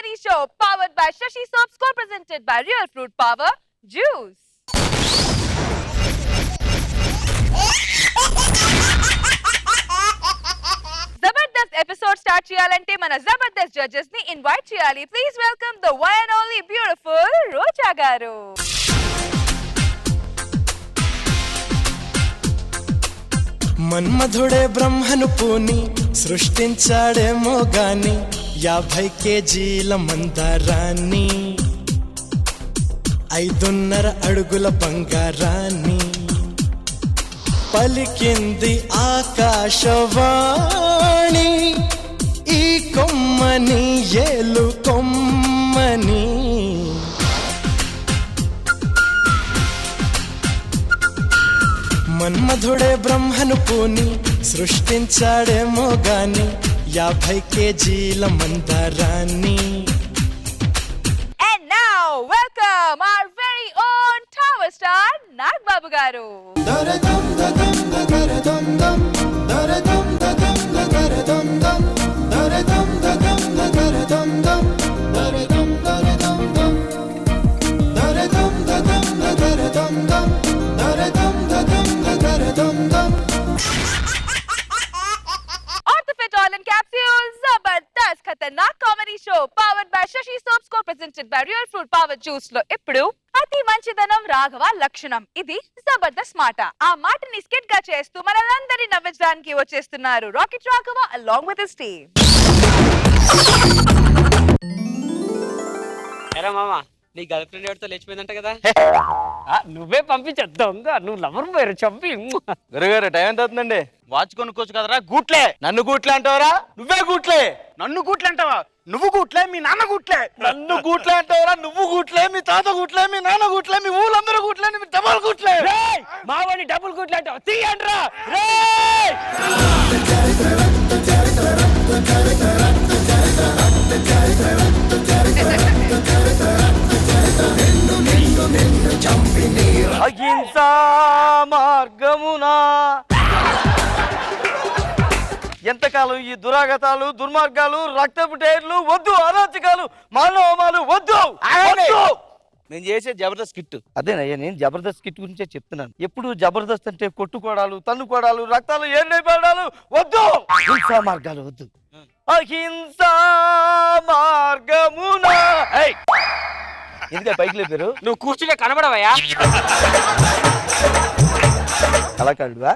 comedy show powered by Shashi Soaps, co-presented by Real Fruit Power Juice. Zabardast episode start cheyalante mana Zabardast judges ni invite cheyali. Please welcome the one and only beautiful Roja garu. మన్మధుడే బ్రహ్మను పూని సృష్టించాడేమో గాని 50 కేజీల మందారాన్ని 5.5 అడుగుల బంగారాన్ని పలికింది ఆకాశవాణి ఈ కొమ్మని ఏలు కొమ్మని మన్మధుడే బ్రహ్మను పూని సృష్టించాడేమో గాని 50 కేజీల మందారాన్ని. And now welcome our very own tower star Nagbabu garu. Zabardast Khatarnak comedy show powered by Shashi Soaps, co-presented by Real Fruit Power Juice లో ఇప్పుడు అతి మంచిదనం రాఘవ లక్షణం. ఇది జబర్దస్త్ మాట. ఆ మాటని స్కిట్ గా చేస్తూ మనలందరి నవ్వించడానికి వచ్చేస్తున్నారు rocket Raghava along with his team. ఎరా మామా నీ గర్ల్ ఫ్రెండ్ ఎవరితో లేచిపోయిందంట కదా నువ్వే పంపించేద్దాం నువ్వు లవర్ పోయారు చంపి గురుగారు టైం ఎంత అవుతుందండి? వాచ్ కొనుక్కోవచ్చు కదరా. గూట్లే నన్ను గూట్లే అంటావరా? నువ్వే గూట్లే. నన్ను గూట్లే అంటావా? నువ్వు గూట్లే, మీ నాన్న గూట్లే. నన్ను గూట్లే అంటావరా? నువ్వు గూట్లే, మీ తాత గూట్లే, మీ నాన్న గూట్లే, మీ ఊళ్ళందరూ గూట్లే, మీ డబల్ గూట్లే. మావాడిని డబుల్ గుడ్లు అంటావు తీయండ్రా. అహింసా మార్గమునా ఎంతకాలం ఈ దురాగతాలు, దుర్మార్గాలు, రక్తపు టైర్లు వద్దు, అరాచకాలు, మానవమాలు వద్దు. నేను చేసే జబర్దస్త్ స్కిట్ అదేనయ్యా. నేను జబర్దస్త్ స్కిట్ గురించే చెప్తున్నాను. ఎప్పుడు జబర్దస్త్ అంటే కొట్టుకోవడాలు, తన్నుకోవడాలు, రక్తాలు, ఏళ్ళైపోవడాలు వద్దు. హింసా మార్గాలు వద్దు. అహింసా మార్గమునా. ఎందుకే పైకి లేపారు? నువ్వు కూర్చునే కనబడవయ్యా. కళాకారుడువా?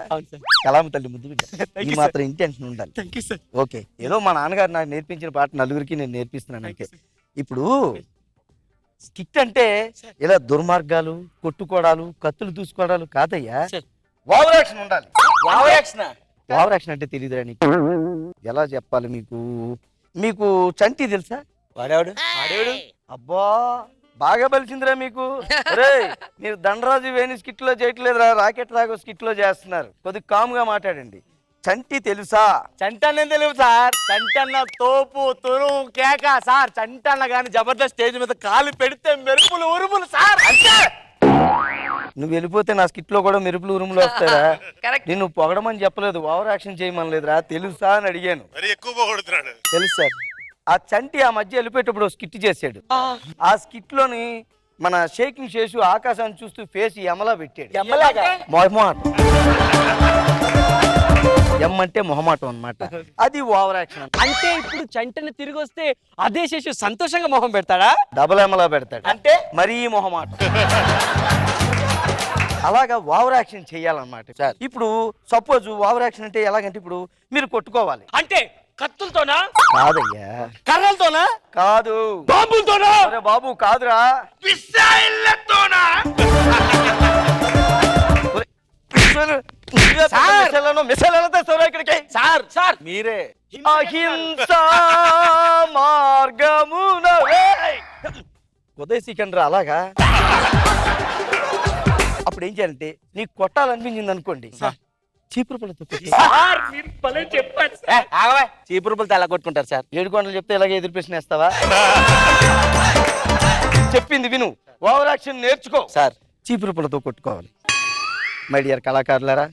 కళామ తల్లి ముద్దు ఈ మాత్రం ఇంటెన్షన్ ఉండాలి. ఓకే, ఏదో మా నాన్నగారు నాకు నేర్పించిన పాట నలుగురికి నేను నేర్పిస్తున్నాను. అంతే. ఇప్పుడు స్కిట్ అంటే ఇలా దుర్మార్గాలు, కొట్టుకోవడాలు, కత్తులు దూసుకోవడాలు కాదయ్యా. ఓవర్ యాక్షన్ ఉండాలి. ఓవర్ యాక్షన్ అంటే తెలియదురా నీకు? ఎలా చెప్పాలి మీకు? మీకు చంటి తెలుసా? వాడేవాడు అబ్బా బాగా బలిసిందిరా మీకు. మీరు దండరాజు వేణి స్కిట్ లో చేయట్లేదురా, రాకెట్ రాఘవ స్కిట్ లో చేస్తున్నారు. కొద్దిగా కామ్ గా మాట్లాడండి. చంటి తెలుసా? చంటన్న తెలుసు సార్. చంటన్న తోపు తురు కేక సార్. చంటన్న గాని జబర్దస్త్ స్టేజ్ మీద కాలు పెడితే మెరుపులు ఉరుములు సార్. అంటే నువ్వు వెళ్ళిపోతే నా స్కిట్ లో కూడా మెరుపులు ఉరుములు వస్తారా? నేను పొగడమని చెప్పలేదు, ఓవర్ యాక్షన్ చేయమని లేదురా. తెలుసా అని అడిగాను. తెలుసు సార్. ఆ చంటి ఆ మధ్య వెళ్ళిపోయేటప్పుడు స్కిట్ చేశాడు. ఆ స్కిట్ లోని మన షేకింగ్ చేసి ఆకాశాన్ని చూస్తూ ఫేస్ ఎమలా పెట్టాడు. మొహమాటం. ఎమ్ అంటే మొహమాటం అన్నమాట. అది ఓవర్ యాక్షన్. అంటే ఇప్పుడు చంటని తిరిగి వస్తే అదే శేషు సంతోషంగా మొహం పెడతాడా? డబల్ ఎమలా పెడతాడు. అంటే మరీ మొహమాటం. అలాగా ఓవర్ యాక్షన్ చెయ్యాలన్నమాట. ఇప్పుడు సపోజ్ ఓవర్ యాక్షన్ అంటే ఎలాగంటే ఇప్పుడు మీరు కొట్టుకోవాలి అంటే కత్తులతోనా? కాదయ్యా. కర్రలతోనా? కాదు. బాంబులతోనా? అరే బాబు కాదురా. మిస్సైల్లతోనా? ఇక్కడికి సార్ సార్ మీరే అహింసా మార్గమున ఉదయశీకండ్రా. అలాగా అప్పుడు ఏం చేయాలంటే నీకు కొట్టాలనిపించింది అనుకోండి, చీపురు పుల్లతో చీపురు పుల్లతో ఎలా కొట్టుకుంటారు సార్? 7 కొండలు చెప్తే ఇలాగే ఎదురు ప్రశ్న వేస్తావా? చెప్పింది విను, ఓవర్ యాక్షన్ నేర్చుకో సార్. చీపురు పుల్లతో కొట్టుకోవాలి. మై డియర్ కళాకారులారా,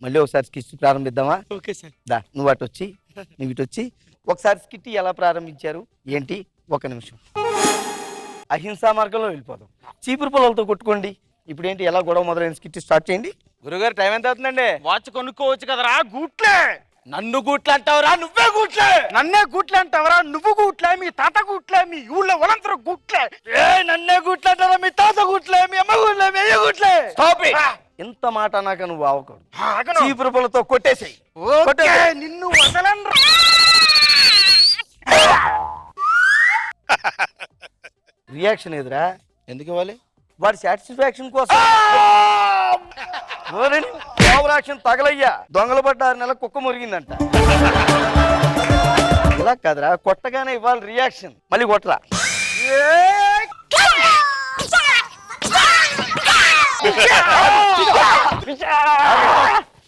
మళ్ళీ ఒకసారి స్కిట్ ప్రారంభిద్దామా? Okay sir. దా నువ్వు అటు వచ్చి, నువ్వు ఇటు వచ్చి ఒకసారి స్కిట్ ఎలా ప్రారంభించారు ఏంటి ఒక నిమిషం, అహింసా మార్గంలో వెళ్ళిపోదాం. చీపురు పొలాలతో కొట్టుకోండి. ఇప్పుడు ఏంటి, ఎలా గొడవ మొదలైన స్కిట్ స్టార్ట్ చేయండి. గురుగారు టైం ఎంత అవుతుందండి? వాచ్ కొనుక్కోవచ్చు కదరా గూట్లే. నన్ను గూట్లు అంటావురా, నువ్వే గూట్లే. నన్నే గూట్లు అంటావరా, నువ్వు గూట్లే, మీ తాత గూట్లే, మీ ఊళ్ళో వాళ్ళందరూ గూట్లే. నన్నే గూట్లు అంటారా, మీ తాత గూట్లే, మీ అమ్మ గూట్లే, మీ అయ్య గూట్లే. ఎంత మాట నాక నువ్వు ఆవకూడదు. చీపురు పొలతో కొట్టేసేయి. నిన్ను వదలనురా. రియాక్షన్ ఎదురా, ఎందుకు ఇవ్వాలి? వాడి సాటిస్ఫాక్షన్ కోసం. ఓవరాక్షన్ తగలయ్యా, దొంగలు పడ్డ 6 నెలల కుక్క మురిగిందంట. ఇలా కాదురా, కొట్టగానే ఇవ్వాలి రియాక్షన్. మళ్ళీ కొట్టరా.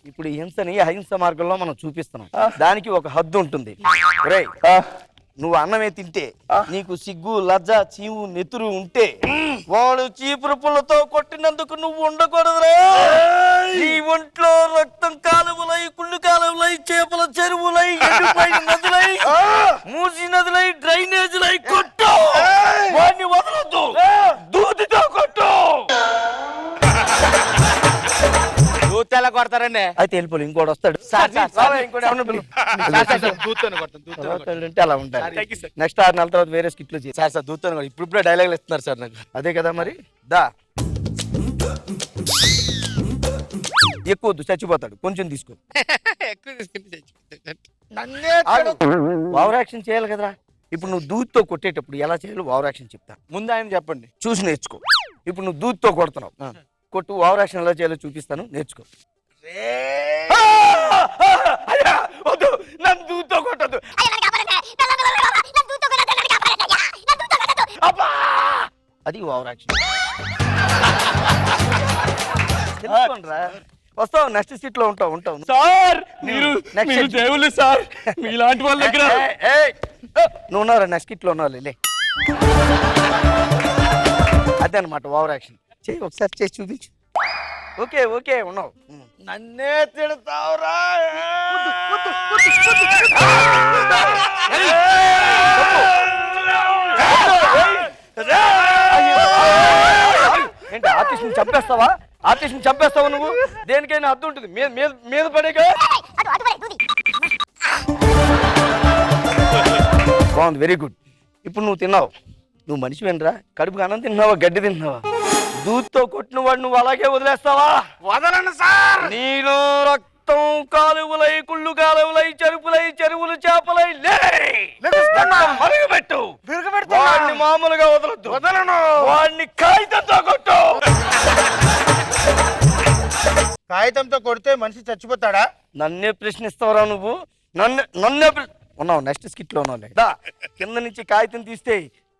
ఇప్పుడు ఈ హింసని అహింస మార్గంలో మనం చూపిస్తున్నాం. దానికి ఒక హద్దు ఉంటుంది. ఒరేయ్, నువ్వు అన్నమే తింటే నీకు సిగ్గు, లజ్జ, చీవు, నెతురు ఉంటే వాడు చీపురు పుల్లతో కొట్టినందుకు నువ్వు ఉండకూడదురా. నీ ఒంట్లో రక్తం కాలువలై, కుళ్ళు కాలువలై, చేపల చెరువులై, ఎండిపోయిన నదులై, మూసి నదులై, డ్రైనేజీలై కొట్టు. వాడిని వదలొద్దు, దూదితో కొట్టు. దూతెలా కొడతారండి? అయితే వెళ్ళిపోలే, ఇంకోటి వస్తాడు. అంటే అలా ఉంటాయి. నెక్స్ట్ 6 నెలల తర్వాత వేరే స్కిట్లు చేసి సార్ సార్ దూతను ఇప్పుడే డైలాగులు ఇస్తున్నారు సార్ నాకు. అదే కదా మరి. దా, ఎక్కువ వద్దు, చచ్చిపోతాడు. కొంచెం తీసుకో. ఓవర్ యాక్షన్ చేయాలి కదరా. ఇప్పుడు నువ్వు దూత్తో కొట్టేటప్పుడు ఎలా చేయాలి ఓవర్ యాక్షన్ చెప్తా. ముందు ఆయన చెప్పండి, చూసి నేర్చుకో. ఇప్పుడు నువ్వు దూత్తో కొడుతున్నావు, కొట్టు. ఓవర్ యాక్షన్ ఎలా చేయాలో చూపిస్తాను, నేర్చుకో. వద్దు, నన్ను దూత్తో కొట్టద్దు. అది ఓవర్ యాక్షన్. తెలుసుకోండిరా. వస్తావు, నెక్స్ట్ సీట్ లో ఉంటావు. సార్ మీరు దేవుళ్ళు సార్, మీలాంటి వాళ్ళ దగ్గర. నువ్వు ఉన్నారా నెక్స్ట్ సీట్ లో ఉన్నావు. లే, అదే అనమాట ఓవర్ యాక్షన్. చెయ్యి, ఒకసారి చేసి చూపించు. ఓకే ఓకే, ఉన్నావు. నన్నే తిడతావురా. ఏంటి, ఆర్టిస్ట్ ని చంపేస్తావా? ఆర్టిస్ట్ ని చంపేస్తావా నువ్వు? దేనికైనా అర్థం ఉంటుంది. మీద పడేగా. బాగుంది, వెరీ గుడ్. ఇప్పుడు నువ్వు తిన్నావు. నువ్వు మనిషి వినరా? కడుపుకి అన్నం తిన్నావా, గడ్డి తిన్నావా? దూత్తో కొట్టిన వాడు నువ్వు అలాగే వదిలేస్తావా? వదలను సార్. నీలో రక్తం కాలువలై, కుళ్ళు కాలువలై, చెరుపులై, చెరువులు, చేపలై మరుగుపెట్టు. వాడిని మామూలుగా వదలొద్దు. వదలను. వాడిని కాగితంతో కొట్టు. కాగితంతో కొడితే మనిషి చచ్చిపోతాడా? నన్నే ప్రశ్నిస్తావరా నువ్వు? నన్నే ఉన్నావు. నెక్స్ట్ స్కిట్ లో ఉన్నావు. కింద నుంచి కాగితం తీస్తే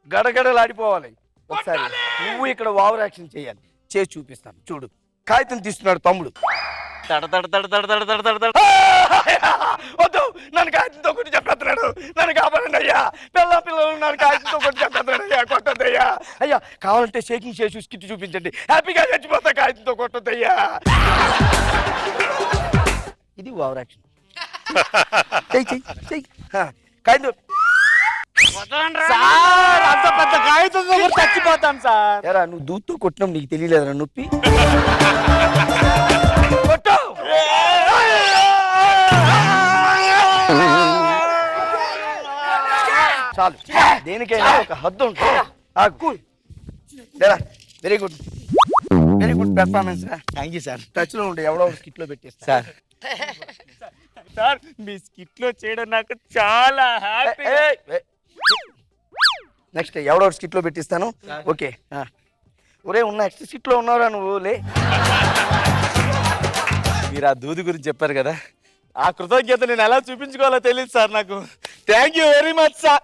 గడగడలాడిపోవాలి. ఒకసారి నువ్వు ఇక్కడ ఓవర్ యాక్షన్ చేయాలి. చేసి చూపిస్తాను, చూడు. కాగితం తీస్తున్నాడు తమ్ముడు. వద్దు, నన్ను కాగితంతో కొట్టి చెప్పేస్తున్నాడు. నన్ను కాపాడండి అయ్యా. పిల్లలు నన్ను కాగితంతో కొట్టి చెప్పేస్తున్నాడు అయ్యా. కొట్టద్దయ్యా. అయ్యా, కావాలంటే షేకింగ్ చేసి స్కిట్ చూపించండి. హ్యాపీగా చచ్చిపోతా, కాగితంతో కొట్టద్దయ్యా. ఇది ఓవర్ యాక్షన్. కాగితం సార్, అంత పెద్ద కాగితంతో చచ్చిపోతాను సార్. ఎరా, నువ్వు దూత్తో కొట్టినాం, నీకు తెలియలేదురా నొప్పి? కొట్టు. చాలు, దేనికైనా ఒక హద్దు ఉంటుంది. Very good, very good performance. Thank you sir. Touch లో ఉండే ఎవడో స్కిట్ లో పెట్టేస్తా సార్. సార్, మీ స్కిట్ లో చేయడం నాకు చాలా హ్యాపీ. నెక్స్ట్ ఎవడో స్కిట్ లో పెట్టిస్తాను. ఓకే, ఒరే ఉన్న నెక్స్ట్ స్కిట్ లో ఉన్నారా నువ్వు? లే, మీరు ఆ దూది గురించి చెప్పారు కదా, ఆ కృతజ్ఞత నేను ఎలా చూపించుకోవాలో తెలియదు సార్ నాకు. Thank you very much sir.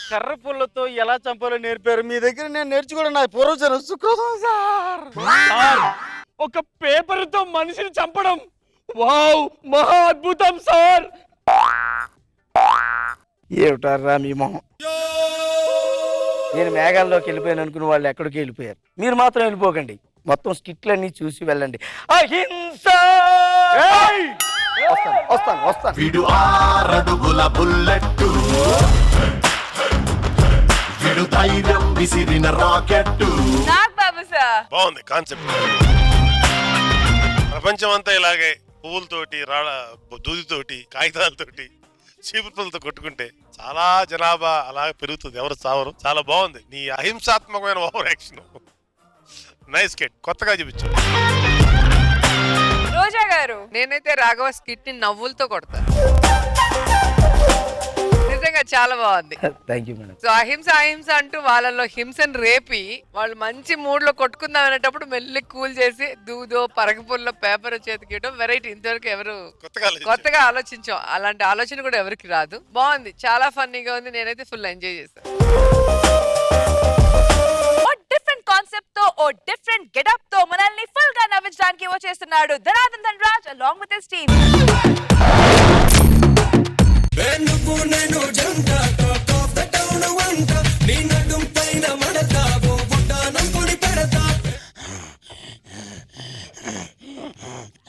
కర్ర పుల్లతో ఎలా చంపాలో నేర్పారు. మీ దగ్గర నేను నేర్చుకోవడం నా పూర్వజన్మ సుకృతం సార్. ఒక పేపర్ తో మనిషిని చంపడం, వావ్, మహా అద్భుతం సార్. ఏమిటారా మీ మొహం? నేను మేఘాల్లోకి వెళ్ళిపోయాను అనుకుని వాళ్ళు ఎక్కడికి వెళ్ళిపోయారు. మీరు మాత్రం వెళ్ళిపోకండి. మొత్తం స్కిట్లన్నీ చూసి వెళ్ళండి. అహింస. వస్తాను. వీడు 6 అడుగుల బుల్లెట్టు, పిడికెడు ధైర్యం విసిరిన రాకెట్టు. నాగ్ బాబు సార్ బాగుంది కాన్సెప్ట్. ప్రపంచం అంతా ఇలాగే పువ్వులతోటి దూదితోటి కాగితాలతోటి చీపులతో కొట్టుకుంటే చాలా జనాభా అలా పెరుగుతుంది, ఎవరు చావరు. చాలా బాగుంది నీ అహింసాత్మకమైన ఓవర్ యాక్షన్. నైస్ కిట్, కొత్తగా చూపించు. రోజా గారు నేనైతే రాఘవ స్కిట్ ని నవ్వులతో కొడతా. నిజంగా చాలా బాగుంది. Thank you madam. సో అహింస అహింస అంటూ వాళ్ళలో హింసను రేపి వాళ్ళు మంచి మూడ్ లో కొట్టుకుందాం అనేటప్పుడు మెల్లి కూల్ చేసి దూదో పరగపుల్లో పేపర్ చేతికియడం వెరైటీ. ఇంతవరకు ఎవరు కొత్తగా ఆలోచించాం. అలాంటి ఆలోచన కూడా ఎవరికి రాదు. బాగుంది, చాలా ఫన్నీగా ఉంది. నేనైతే ఫుల్ ఎంజాయ్ చేశాను. డిఫరెంట్ కాన్సెప్ట్ తో ఓ డిఫరెంట్ గెటప్ తో మనల్ని ఫుల్ గా నవ్వించడానికి వచ్చేస్తున్నాడు ధనాధన్ Dhanraj along with his team.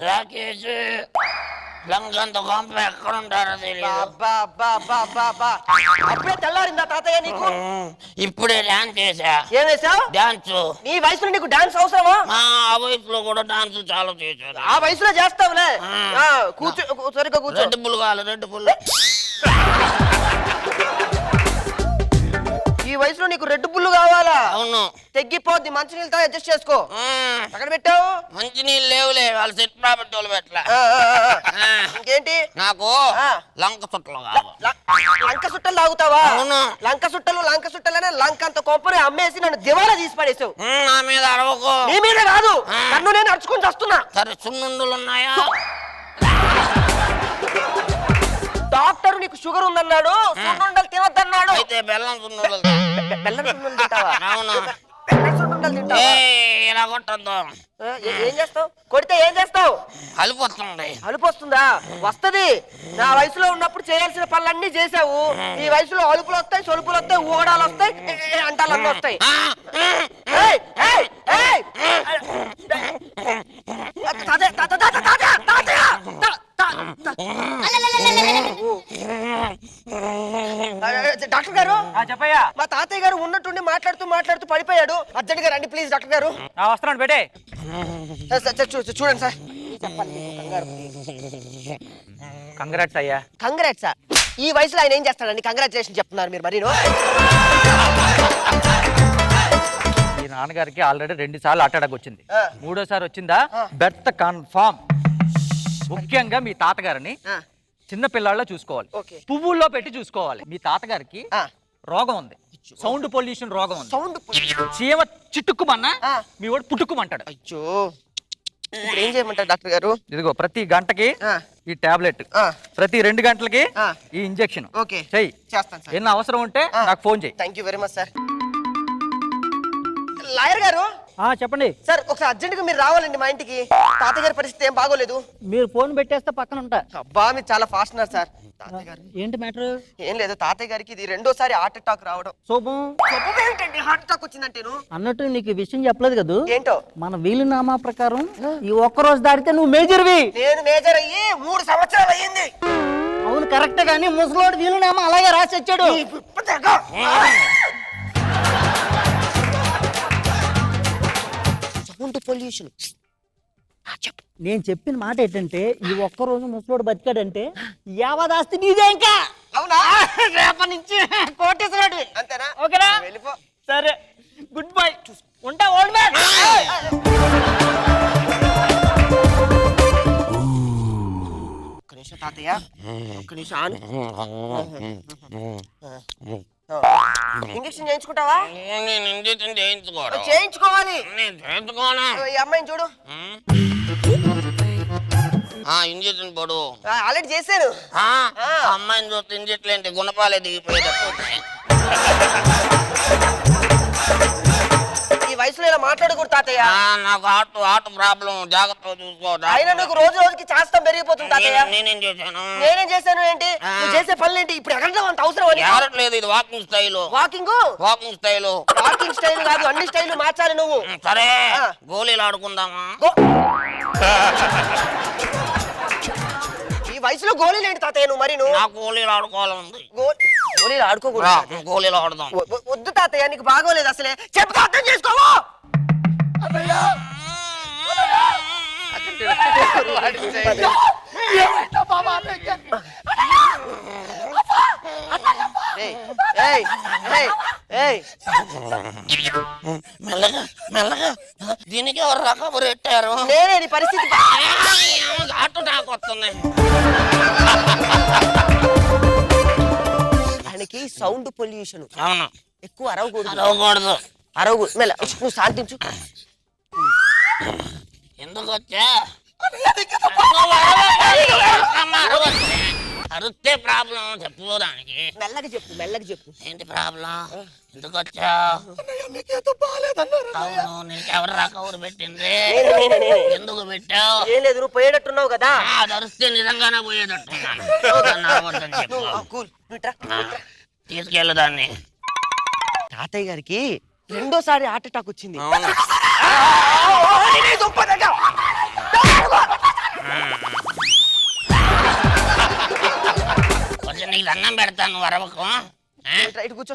Rakesh లంకంత కొంప ఎక్కడుంటారో తెలియదు. అప్పుడే తెల్లారిందా తాతయ్య నీకు? ఇప్పుడే డాన్స్ చేసా. ఏం వేసావు? డాన్స్. నీ వయసులో నీకు డాన్స్ అవసరమా? ఆ వయసులో కూడా డాన్స్ చాలా చేశాను. ఆ వయసులో చేస్తావులే. కూర్చో, సరిగ్గా కూర్చో. రెడ్ బుల్ కావాలి, రెడ్ బుల్. ఈ వయసులో నీకు రెడ్ బుల్ కావాలా? అవును. తెగ్గిపోద్ది, మంచినీళ్ళతో అడ్జస్ట్ చేసుకో. అక్కడ పెట్టావు? మంచి నీళ్ళు లేవులే, వాళ్ళు సెట్ ప్రాపర్టీ వాళ్ళు పెట్టలే. ఇంకేంటి? నాకు లంక చుట్టలు కావాలి. లంక సుట్టలు తాగుతావా? అవును. లంక సుట్టలనే లంక అంత కొంపని అమ్మేసి నన్ను దివాలా తీసి పడేసావు. నా మీద అరవకు. నీ మీద కాదు, నన్ను నేను అరుచుకొని వస్తున్నా. సరే సున్నుండలు ఉన్నాయా? డాక్టర్ నీకు షుగర్ ఉందన్నాడు, సున్నుండలు తినొద్దన్నాడు. అయితే బెల్లం సున్నుండలు. బెల్లం సున్నుండలు తింటావా? అవును. బెల్లం సున్నుండలు తింటావా? ఇలా కొట్టద్దు. ఏం చేస్తావు? కొడితే ఏం చేస్తావు? అలుపు వస్తుంది. అలుపు వస్తుందా? వస్తది. నా వయసులో ఉన్నప్పుడు చేయాల్సిన పనులన్నీ చేసావు. ఈ వయసులో అలుపులు వస్తాయి, సొలుపులు వస్తాయి, ఊగడాలు వస్తాయి, అంటాలన్నీ వస్తాయి. ఏయ్, ఏయ్, ఏయ్! తాతయ్య, తాతయ్య, తాతయ్య, తాతయ్య! డాక్టర్ గారు చెప్పయ్యా. మా తాతయ్య గారు ఉన్నట్టుండి మాట్లాడుతూ పడిపోయాడు. అర్జెంట్ గా రండి ప్లీజ్ డాక్టర్ గారు. వస్తున్నాను బేటే. చూడండి సార్. కంగ్రాట్స్ అయ్యా. Congrats sir. ఈ వయసులో ఆయన ఏం చేస్తాడండి? కంగ్రాచులేషన్ చెప్తున్నారు మీరు మరి. ఈ నాన్నగారికి ఆల్రెడీ 2 సార్లు అటాక్ వచ్చింది. 3ఓసారి వచ్చిందా బెర్త్ కన్ఫర్మ్. ముఖ్యంగా మీ తాతగారిని చిన్న పిల్లాళ్ళ చూసుకోవాలి, పువ్వుల్లో పెట్టి చూసుకోవాలి. మీ తాతగారికి రోగం ఉంది, సౌండ్ పొల్యూషన్ రోగం ఉంది. చీమ చిట్టుక్కుమన్నా మీ వాడు పుట్టుకుమంటాడు. అయ్యో, ఇప్పుడు ఏం చేయమంటారు డాక్టర్ గారు? ఇదిగో ప్రతి గంటకి ఈ టాబ్లెట్, ప్రతి 2 గంటలకి ఈ ఇంజెక్షన్ చెయ్యి. చేస్తాను సార్. ఏమన్నా అవసరం ఉంటే నాకు ఫోన్ చేయి. Thank you very much sir. Lawyer గారు చెప్పండి సార్, ఒకసారి అర్జెంట్ గా మీరు రావాలండి మా ఇంటికి. తాతయ్య గారి పరిస్థితి ఏం బాగోలేదు. మీరు ఫోన్ పెట్టేస్తే పక్కన ఉంటా. అబ్బా, మీరు చాలా ఫాస్ట్ ఉన్నారు సార్. తాతయ్య గారు ఏంటి మ్యాటర్? ఏం లేదు, తాతయ్య గారికి ఇది 2ఓసారి హార్ట్ అటాక్ రావడం. శోభం ఏంటండి హార్ట్ అటాక్ వచ్చిందంటే? అన్నట్టు నీకు విషయం చెప్పలేదు కదా. ఏంటో? మన వీలునామా ప్రకారం ఈ ఒక్కరోజు దాటితే నువ్వు మేజర్వి. నేను మేజర్ అయ్యి 3 సంవత్సరాలు అయ్యింది. అవును కరెక్ట్, కానీ ముసలోడు వీలునామా అలాగే రాసి వచ్చాడు. పొల్యూషన్. నేను చెప్పిన మాట ఏంటంటే ఈ ఒక్కరోజు ముసలోడు బతికాడంటే యావదాస్తి నీదే. ఇంకా అవునా? రేపటి నుంచి కోటేశ్వరుడు అంతేనా? ఓకేనా? వెళ్ళిపో. సరే, గుడ్ బై. ఉంటా ఓల్డ్ మ్యాన్. ఒక్క నిమిషం తాతయ్య, ఒక్క నిమిషం. ఇంజక్షన్ చేయించుకుంటావా? నేను ఇంజక్షన్ చేయించుకోవడం. చేయించుకోవాలి. నేను చేయించుకోను. ఈ అమ్మాయిని చూడు. ఇంజక్షన్ పడు. ఆల్రెడీ చేశాను. అమ్మాయిని చూస్తే ఇంజక్షన్ ఏంటి, గుణపాలే దిగిపోయేటట్టు. ఈ వయసులో ఇలా మాట్లాడకూడదు తాతయ్య. నాకు ఆట ప్రాబ్లం, జాగ్రత్తగా చూసుకోవాలి. అయినా నీకు రోజు రోజుకి శాస్త్రం పెరిగిపోతుంది తాతయ్య. నేనేం చేశాను? నేనేం చేశాను ఏంటి? నువ్వు చేసే పనులు ఏంటి? ఇప్పుడు ఎక్కడ అంత అవసరం? ఎవరట్లేదు, ఇది walking style. Walking style. Walking style కాదు, అన్ని స్టైల్ మార్చాలి నువ్వు. సరే, గోళీలు ఆడుకుందామా? ఈ వయసులో గోళీలు ఏంటి తాతయ్య నువ్వు? మరి నువ్వు నాకు గోళీలు ఆడుకోవాలని ఉంది. గోళీలు ఆడుకోకూడదు. గోళీలో ఆడదాం. వద్దు తాతయ్య, నీకు బాగోలేదు అసలే. చెప్తా అర్థం చేసుకోవు. మెల్లగా మెల్లగా దీనికి ఎవరు రకబురు పెట్టారు? నేనే నీ పరిస్థితి. అటు నాకు వస్తుంది. ఆయనకి సౌండ్ పొల్యూషన్. అవును, ఎక్కువ అరవకూడదు. అరవకూడదు. మెల్ల నువ్వు శాంతించు. ఎందుకు వచ్చా? అరుస్తే ప్రాబ్లం చెప్పుకోదానికి. మెల్లగా చెప్పు, మెల్లగా చెప్పు. ఏంటి ప్రాబ్లం? ఎందుకు వచ్చావు? అవును, నీకెవరు రకబురు పెట్టింది? ఎందుకు పెట్టావు? ఏం లేదు, నువ్వు పోయేటట్టున్నావు కదా. అది అరిస్తే నిజంగానే పోయేటట్టున్నాను. చెప్పు. తీసుకెళ్ళు దాన్ని. తాతయ్య గారికి రెండోసారి హార్ట్ అటాక్ వచ్చింది. కొంచెం నీకు అన్నం పెడతాను వరవకు. కూర్చో.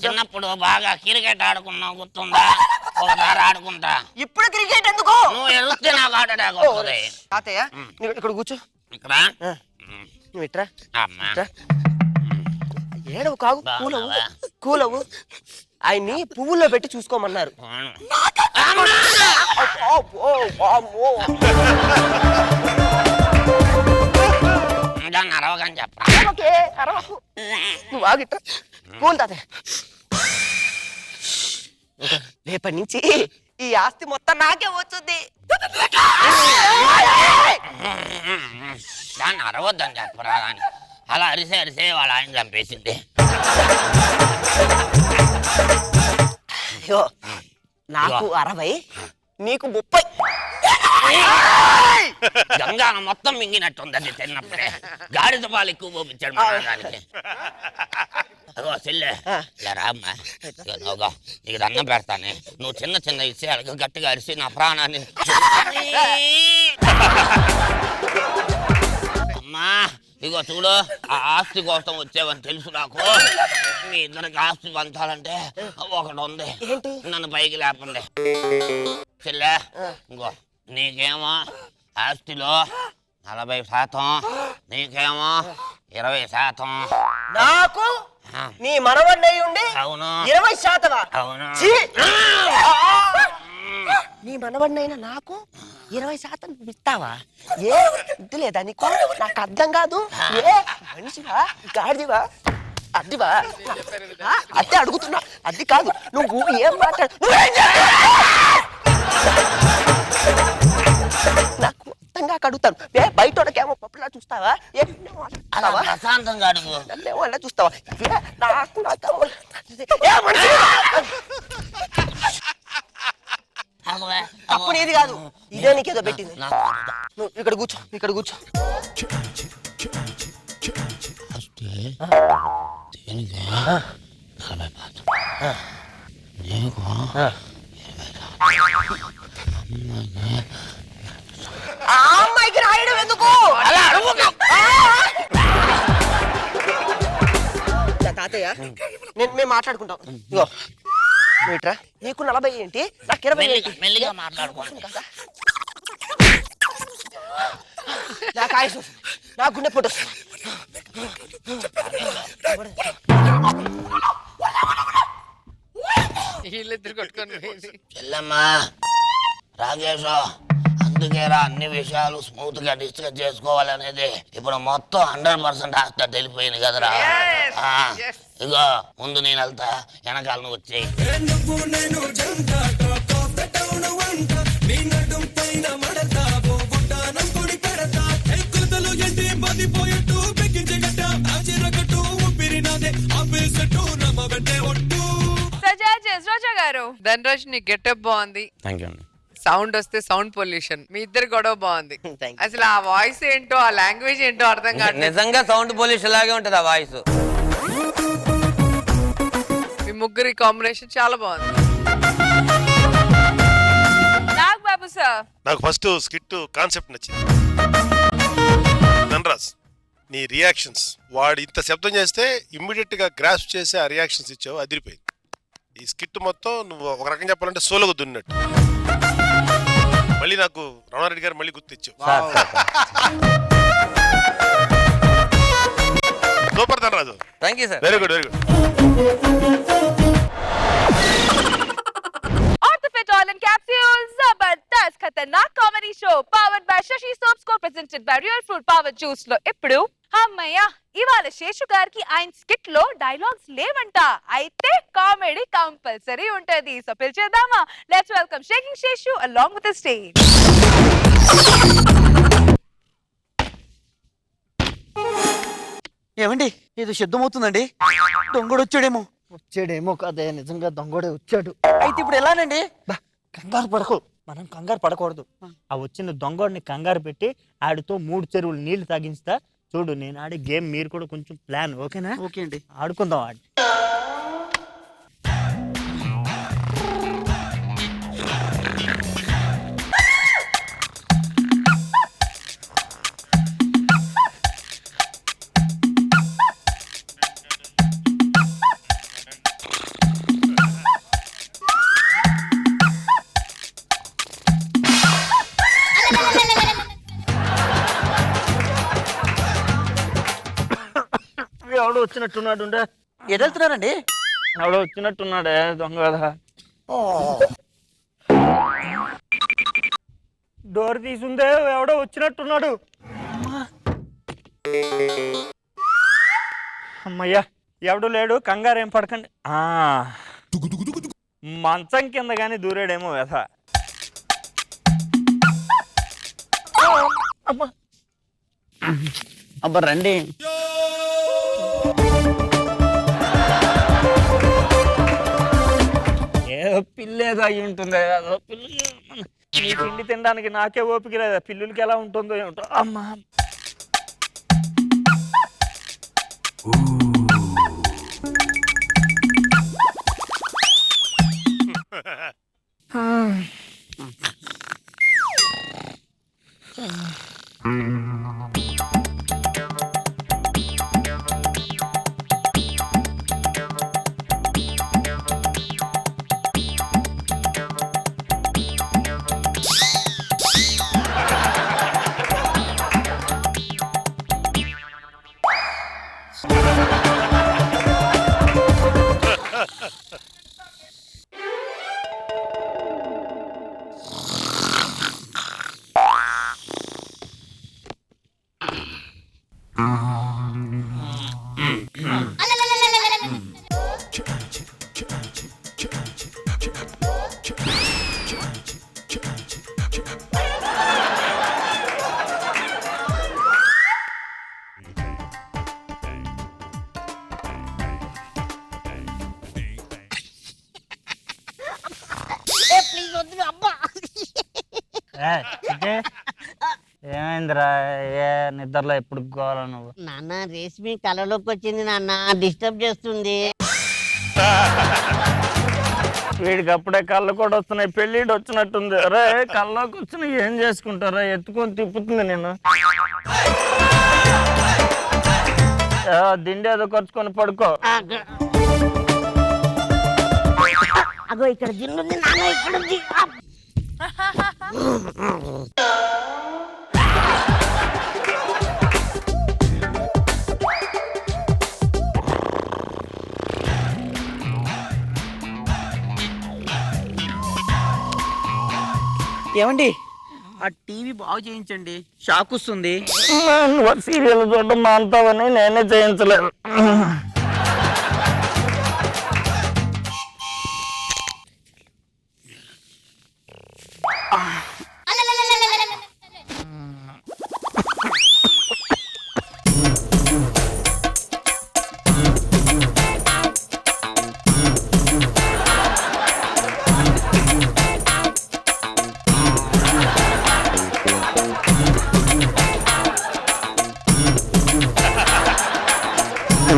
చిన్నప్పుడు బాగా క్రికెట్ ఆడుకున్నావు, గుర్తుందా? ఒకసారి ఆడుకుంటా. ఇప్పుడు క్రికెట్ ఎందుకు? నువ్వు ఎరుస్తే నాకు హార్ట్ అటాక్ వస్తుంది. తాతయ్య నువ్వు ఇక్కడ కూర్చో. ఇక్కడ నువ్వు ఇట్రా. అమ్మా ఏడవు కాగు, కూలవు కూలవు. ఆయన్ని పువ్వుల్లో పెట్టి చూసుకోమన్నారు. దాన్ని అరవగాని చెప్పరా? నువ్వు ఆగిట్రా. కూల్ తాతయ్య. రేపటి నుంచి ఈ ఆస్తి మొత్తం నాకే వచ్చింది. దాన్ని అరవద్దని చెప్పరా? అని అలా అరిసే వాళ్ళ ఆయన చంపేసింది. అయ్యో, నాకు 60, నీకు 30. గంగాన మొత్తం మింగినట్టుంది అది తిన్నప్పుడే. గాడిద పాలు ఎక్కువ పోపించాడు మా దానికి. అగో చెల్లె, ఇలా రామ్మా. నీకు దండం పెడతానే. నువ్వు చిన్న చిన్న విషయాలకు గట్టిగా అరిసి నా ప్రాణాన్ని. అమ్మా ఇగో చూడు, ఆ ఆస్తి కోసం వచ్చేవని తెలుసు నాకు. మీ ఇద్దరికి ఆస్తి పంచాలంటే ఒకటి ఉంది. నన్ను పైకి లేపండి. చెల్లె, ఇంకో నీకేమో ఆస్తిలో 40%, నీకేమో 20%. నాకు నీ మనవడ్డై ఉండి అవును 20%. అవును. నీ మనవడినైనా నాకు 20% ఇస్తావా? ఏ ఇది లేదా నీకు? నాకు అర్థం కాదు. ఏ మనిషివా గాడివా? అద్దివా? అద్దె అడుగుతున్నా, అది కాదు. నువ్వు ఏం మాట్లాడు? నాకు అర్థంగా అడుగుతాను. బయట వాళ్ళకేమో పప్పులా చూస్తావా? ప్రశాంతంగా అడుగు. నన్నేమో అలా చూస్తావా? నాకు అప్పుడు ఇది కాదు, ఇదే నీకేదో పెట్టింది. నువ్వు ఇక్కడ కూర్చో, ఇక్కడ కూర్చో. అమ్మాయికి రాయడం ఎందుకు? తాతయ్య మేము మాట్లాడుకుంటాం. ఇగో మీట్రా, నీకు 40 ఏంటి, నాకు 20 ఏంటి? మెల్లిగా మాట్లాడుకోండి. నాకు ఆయుష్, నాకు గుండె పొట్టు. వీళ్ళిద్దరు కొట్టుకొని చెల్లమ్మా, రాజేష్, అందుకేరా అన్ని విషయాలు స్మూత్ గా డిస్కస్ చేసుకోవాలనేది. ఇప్పుడు మొత్తం 100% ఆస్తి తెలిపోయింది కదరా. ఇగో ముందు నేను వెళ్తా, వెనకాల నువ్వు వచ్చేయి. రోజా గారు, ధనరాజ్ నీ గెటప్ బాగుంది. Thank you. సౌండ్ వస్తే సౌండ్ పొల్యూషన్. మీ ఇద్దరు గొడవ బాగుంది. అసలు ఆ వాయిస్ ఏంటో, ఆ లాంగ్వేజ్ ఏంటో అర్థం కాదు. నిజంగా సౌండ్ పొల్యూషన్ లాగే ఉంటది ఆ వాయిస్. మీ ముగ్గురి కాంబినేషన్ చాలా బాగుంది. నాగ్ బాబు సార్, నాకు ఫస్ట్ స్కిట్ కాన్సెప్ట్ నచ్చింది. ధనరాజ్ నీ రియాక్షన్స్, వాడు ఇంత శబ్దం చేస్తే ఇమ్మీడియట్ గా గ్రాస్ప్ చేసి ఆ రియాక్షన్స్ ఇచ్చావు, అదిరిపోయింది. ఈ స్కిట్ మొత్తం నువ్వు ఒక రకం చెప్పాలంటే సోలోగా దున్నట్టు. మళ్ళీ నాకు రమణారెడ్డి గారు మళ్ళీ గుర్తిచ్చావు. Super Dhanraj. Thank you sir. Very good, very good. All in capsules, Zabardast Khatarnak Comedy Show powered by Shashi Soaps Co-presented by Real Fruit Power Juice లో ఇప్పుడు అమ్మయ్య ఇవాళ శేషు గారికి ఆయన స్కిట్ లో డైలాగ్స్ లేవంట, అయితే కామెడీ కంపల్సరీ ఉంటది. సో పిలిచేద్దామా? Let's welcome shaking Seshu along with the stage. ఏమండి ఇది సిద్ధమవుతుందండి, దొంగడు వచ్చాడేమో. వచ్చాడేమో కదే, నిజంగా దొంగడే వచ్చాడు. అయితే ఇప్పుడు ఎలానండి? కంగారు పడకు, మనం కంగారు పడకూడదు. ఆ వచ్చిన దొంగడిని కంగారు పెట్టి ఆడితో 3 చెరువులు నీళ్లు తాగించుతా. చూడు నేను ఆడే గేమ్ మీరు కూడా కొంచెం ప్లాన్, ఓకేనా? ఓకే అండి, ఆడుకుందాం. ఆడి ఎవడో వచ్చినట్టున్నాడు. ఎదెళ్తున్నారండి? ఎవడో వచ్చినట్టున్నాడే దొంగ కదా. డోర్ తీసుందే, ఎవడో వచ్చినట్టున్నాడు. అమ్మయ్యా ఎవడు లేడు, కంగారు ఏం పడకండి. మంచం కింద గాని దూరాడేమో వ్యథ. అబ్బా రండి. పిల్లేదో అయి ఉంటుంది. ఈ తిండి తినడానికి నాకే ఓపిక లేదా, పిల్లులకి ఎలా ఉంటుందో ఏమిటో. అమ్మా ఏమైందిరా? ఏ నిద్రలో ఎప్పుడు గోల నువ్వు? నాన్న రేష్మి కలలోకి వచ్చింది నాన్న, డిస్టర్బ్ చేస్తుంది. వీడికి అప్పుడే కళ్ళు కూడా వస్తున్నాయి, పెళ్ళిడు వచ్చినట్టుంది. రే కళ్ళలోకి వచ్చిన ఏం చేసుకుంటారా? ఎత్తుకొని తిప్పుతుంది నేను. దిండి ఏదో ఖర్చుకొని పడుకో. అగో ఇక్కడ జిన్నుంది నాన్న, ఇక్కడ ఉంది. ఏమండి ఆ టీవీ బాగు చేయించండి, షాక్ వస్తుంది. సీరియల్ చూడడం మాంతావని నేనే చేయించలేదు.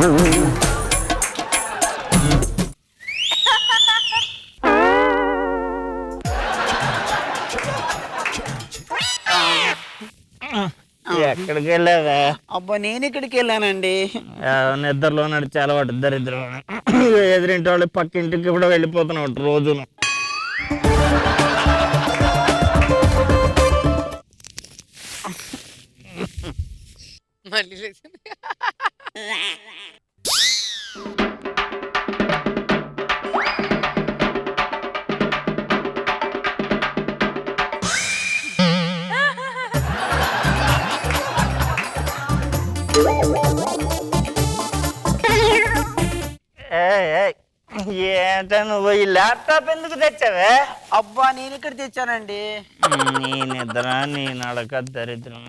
Thank you. ఎక్కడికి వెళ్ళావా? అబ్బా నేను ఇక్కడికి వెళ్ళానండి. నిద్రలో నడిచి అలవాటు దరిద్రం. ఎదురింటి వాళ్ళు పక్కింటికి కూడా వెళ్ళిపోతున్నావు రోజును. మళ్ళీ లేచింది. ఏంట నువ్వు ఈ ల్యాప్టాప్ ఎందుకు తెచ్చావే? అబ్బా నేను ఇక్కడ తెచ్చానండి. నీ నిద్ర నీ నడక దరిద్రం.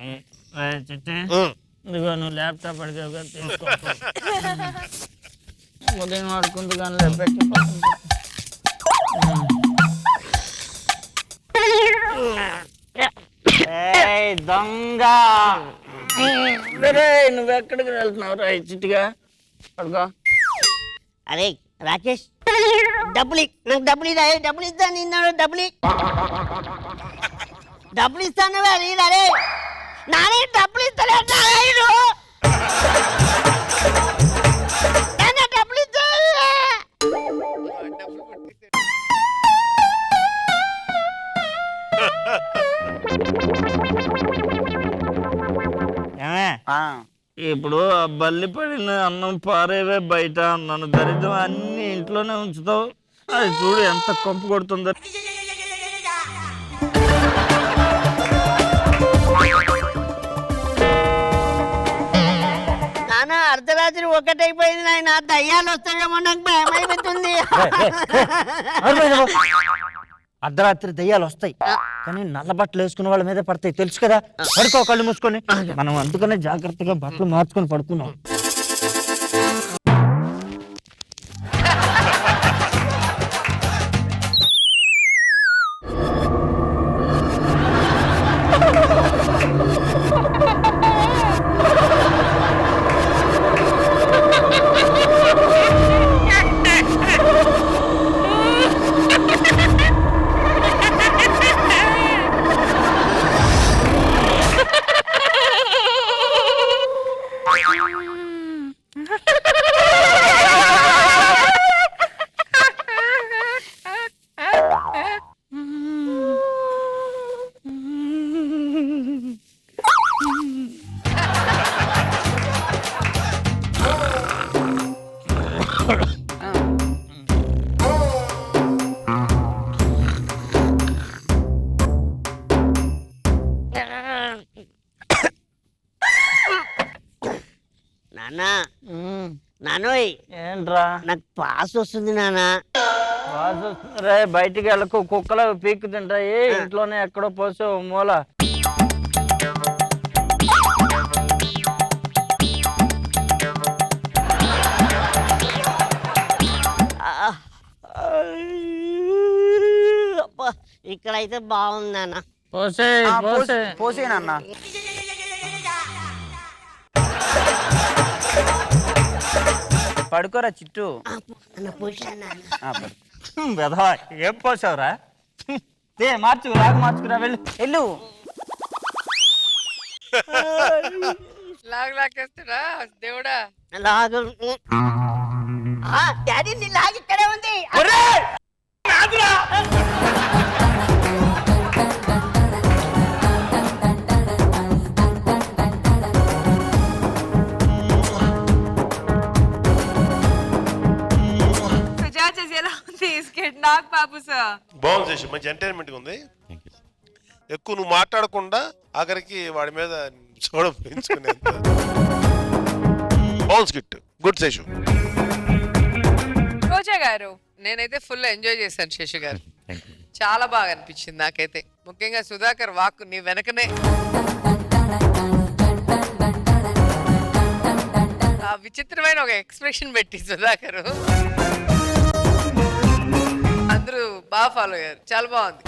ఇదిగో నువ్వు ల్యాప్టాప్ అడిగావుగా తీసుకో. ఉదయం ఆడుకుంటూ కానీ పెట్టి దొంగ. నువ్వెక్కడికి వెళ్తున్నావు రా చిట్టుగా? పడుకో. అరే రాకేష్ డబ్బులు నాకు డబ్బులు ఇదా, డబ్బులు ఇస్తా నిన్నాడు, డబ్బులు ఇస్తాను అరే నానే డబ్బులు ఇస్తాను డబ్బులు ఇస్తా. ఇప్పుడు ఆ బల్లి పడిన అన్నం పారేవే బయట అన్నాను. దరిద్రం అన్ని ఇంట్లోనే ఉంచుతావు. అది చూడు ఎంత కొంపు కొడుతుందో. నాన్న అర్ధరాత్రి ఒకటైపోయింది నాయన, దయ్యాలు వస్తాయేమో నాకు భయం అయిపోతుంది. అర్ధరాత్రి దయ్యాలు వస్తాయి కానీ నల్ల బట్టలు వేసుకున్న వాళ్ళ మీద పడతాయి, తెలుసు కదా. పడుకో కళ్ళు మూసుకొని. మనం అందుకనే జాగ్రత్తగా బట్టలు మార్చుకొని పడుకున్నాం. నానోయ్ ఏంట్రా? నాకు పాస్ వస్తుంది నాన్న. రే బయటికి వెళ్ళకు, కుక్కలు పీక్కు తింటాయి. ఇంట్లోనే ఎక్కడో పోసే మూల. అబ్బా ఇక్కడైతే బాగుంది నాన్న. పోసే పోసే నాన్న. పడుకోరా చిట్టు. ఏం పోసావురా? మార్చుకురా వెళ్ళు. లాగేస్తాడా దేవుడా? డాడీ నీ లాగ్ ఇక్కడే ఉంది. నాకు బాబు సార్ బాగుంది చేసి, మంచి ఎంటర్టైన్మెంట్ ఉంది. ఎక్కువ నువ్వు మాట్లాడకుండా ఆఖరికి వాడి మీద చూడ పెంచుకునేంత బాగుంది స్కిట్. గుడ్ శేషు. రోజా గారు నేనైతే ఫుల్ ఎంజాయ్ చేశాను శేషు గారు. చాలా బాగా అనిపించింది నాకైతే. ముఖ్యంగా సుధాకర్ వాక్ నీ వెనకనే ఆ విచిత్రమైన ఒక ఎక్స్ప్రెషన్ పెట్టి సుధాకర్ అందరూ బాగా ఫాలో అయ్యారు. చాలా బాగుంది.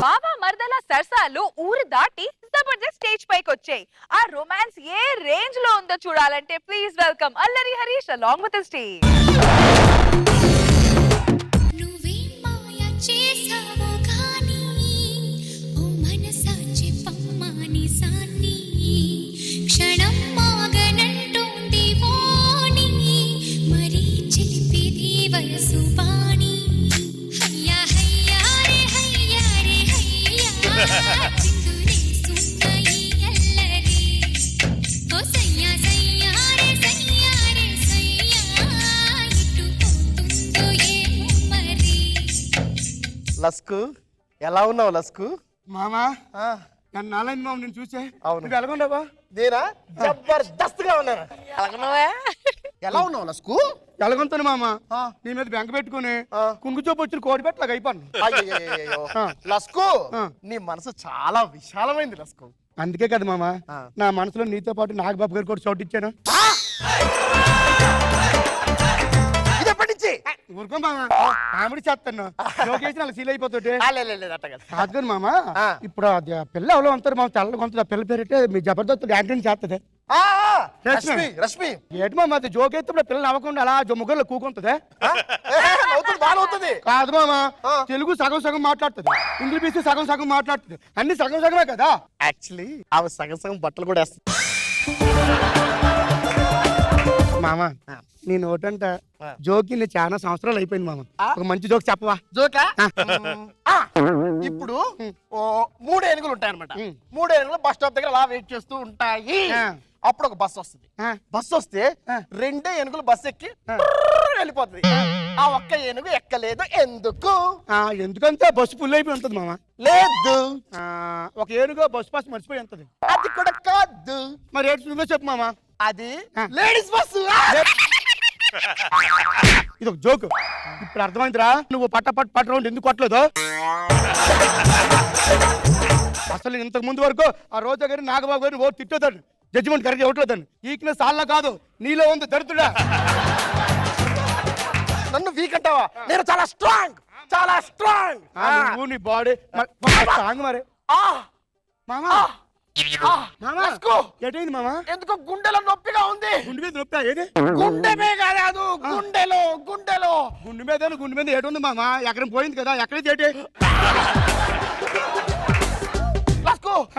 బాబా మర్దల సరసాలు ఊరు దాటి జబర్దస్త్ స్టేజ్ పైకి వచ్చాయి. ఆ రొమాన్స్ ఏ రేంజ్ లో ఉందో చూడాలంటే ప్లీజ్ వెల్కమ్ అల్లరి Harish along with the stage. చేసావో గాని ఓ మనసా చెప్పమ్మా నిజాన్ని లస్కు ఎలా ఉన్నావు లస్కు? మామా నన్ను నాలని మామ నేను చూసే అవును. నువ్వు ఎలాగున్నావా? నేనా జబర్దస్త్గా ఉన్నాను. ఎలా ఉన్నావు లస్కు? ఎలాగొంతాను మామ నీ మీద బెంక పెట్టుకుని కుంగు చూపు వచ్చిన కోడి పెట్టలాగా అయిపోను. అయ్యయ్యయ్యయ్యో. లస్కు నీ మనసు చాలా విశాలమైంది లస్కు. అందుకే కదా మామ నా మనసులో నీతో పాటు నాగబాబు గారు కూడా చోటు ఇచ్చాను. ఇది ఎప్పటి నుంచి? ఊరుకో మామ కామెడీ చేస్తాను జోకేసి నాకు సీల్ అయిపోతుంటే కాదు కానీ మామ ఇప్పుడు అది పిల్ల ఎవరో ఉంటారు మామ తెల్ల కొంత పిల్ల పేరంటే మీ జబర్దస్త్ యాంటీని చేస్తుంది రష్మి ఏంటి మామ అది జోకేస్తే ఇప్పుడు పిల్లలు అవ్వకుండా అలా ముగ్గురులో కూకుంటుంది బాగా కాదు మామ తెలుగు సగం సగం మాట్లాడుతుంది ఇంగ్లీష్ సగం సగం మాట్లాడుతుంది అన్ని సగం సగమే కదా. యాక్చువల్లీ ఆమె సగం సగం బట్టలు కూడా వేస్తుంది. మామ నీ నోటంట జోకి నీ చాలా సంవత్సరాలు అయిపోయింది మామ. ఒక మంచి జోక్ చెప్పవా? జోకా? ఇప్పుడు 3 ఏనుగులు ఉంటాయి అనమాట. 3 ఏనుగులు బస్ స్టాప్ దగ్గర అలా వెయిట్ చేస్తూ ఉంటాయి. అప్పుడు ఒక బస్సు వస్తుంది. బస్సు వస్తే 2 ఏనుగులు బస్సు ఎక్కి వెళ్ళిపోతుంది. ఆ ఒక్క ఏనుగు ఎక్కలేదు. ఎందుకు? ఎందుకంటే బస్సు ఫుల్ అయిపోయి ఉంటుంది మామ. లేదు, ఒక ఏనుగు బస్సు పాస్ మర్చిపోయి ఉంటుంది. అది కూడా కాదు. మరి ఏంటి నువ్వే చెప్పు మామ. అది లేడీస్ బస్సు. ఇది ఒక జోక్. ఇప్పుడు అర్థమైందిరా నువ్వు పట్ట రౌండ్ ఎందుకు కొట్టలేదు. అసలు ఇంతకు ముందు వరకు ఆ రోజా గారి నాగబాబు గారిని ఓ తిట్టేదాన్ని జడ్జిమెంట్ కరెక్ట్ ఇవ్వట్లేదండి. ఈక్నెస్ చాలా కాదు నీలో ఉంది దరిద్రుడా. నన్ను వీక్ అంటావా? నేను చాలా స్ట్రాంగ్, చాలా స్ట్రాంగ్. నువ్వు నీ బాడీ స్ట్రాంగ్ మరి. మామా ఎటైంది మామా? ఎందుకో గుండెలో నొప్పిగా ఉంది. గుండె మీద నొప్పి ఏది? గుండె మీద కాదు, గుండెలో గుండెలో. గుండె మీద ఏటుంది మామా? ఎక్కడ పోయింది కదా, ఎక్కడ చేటి?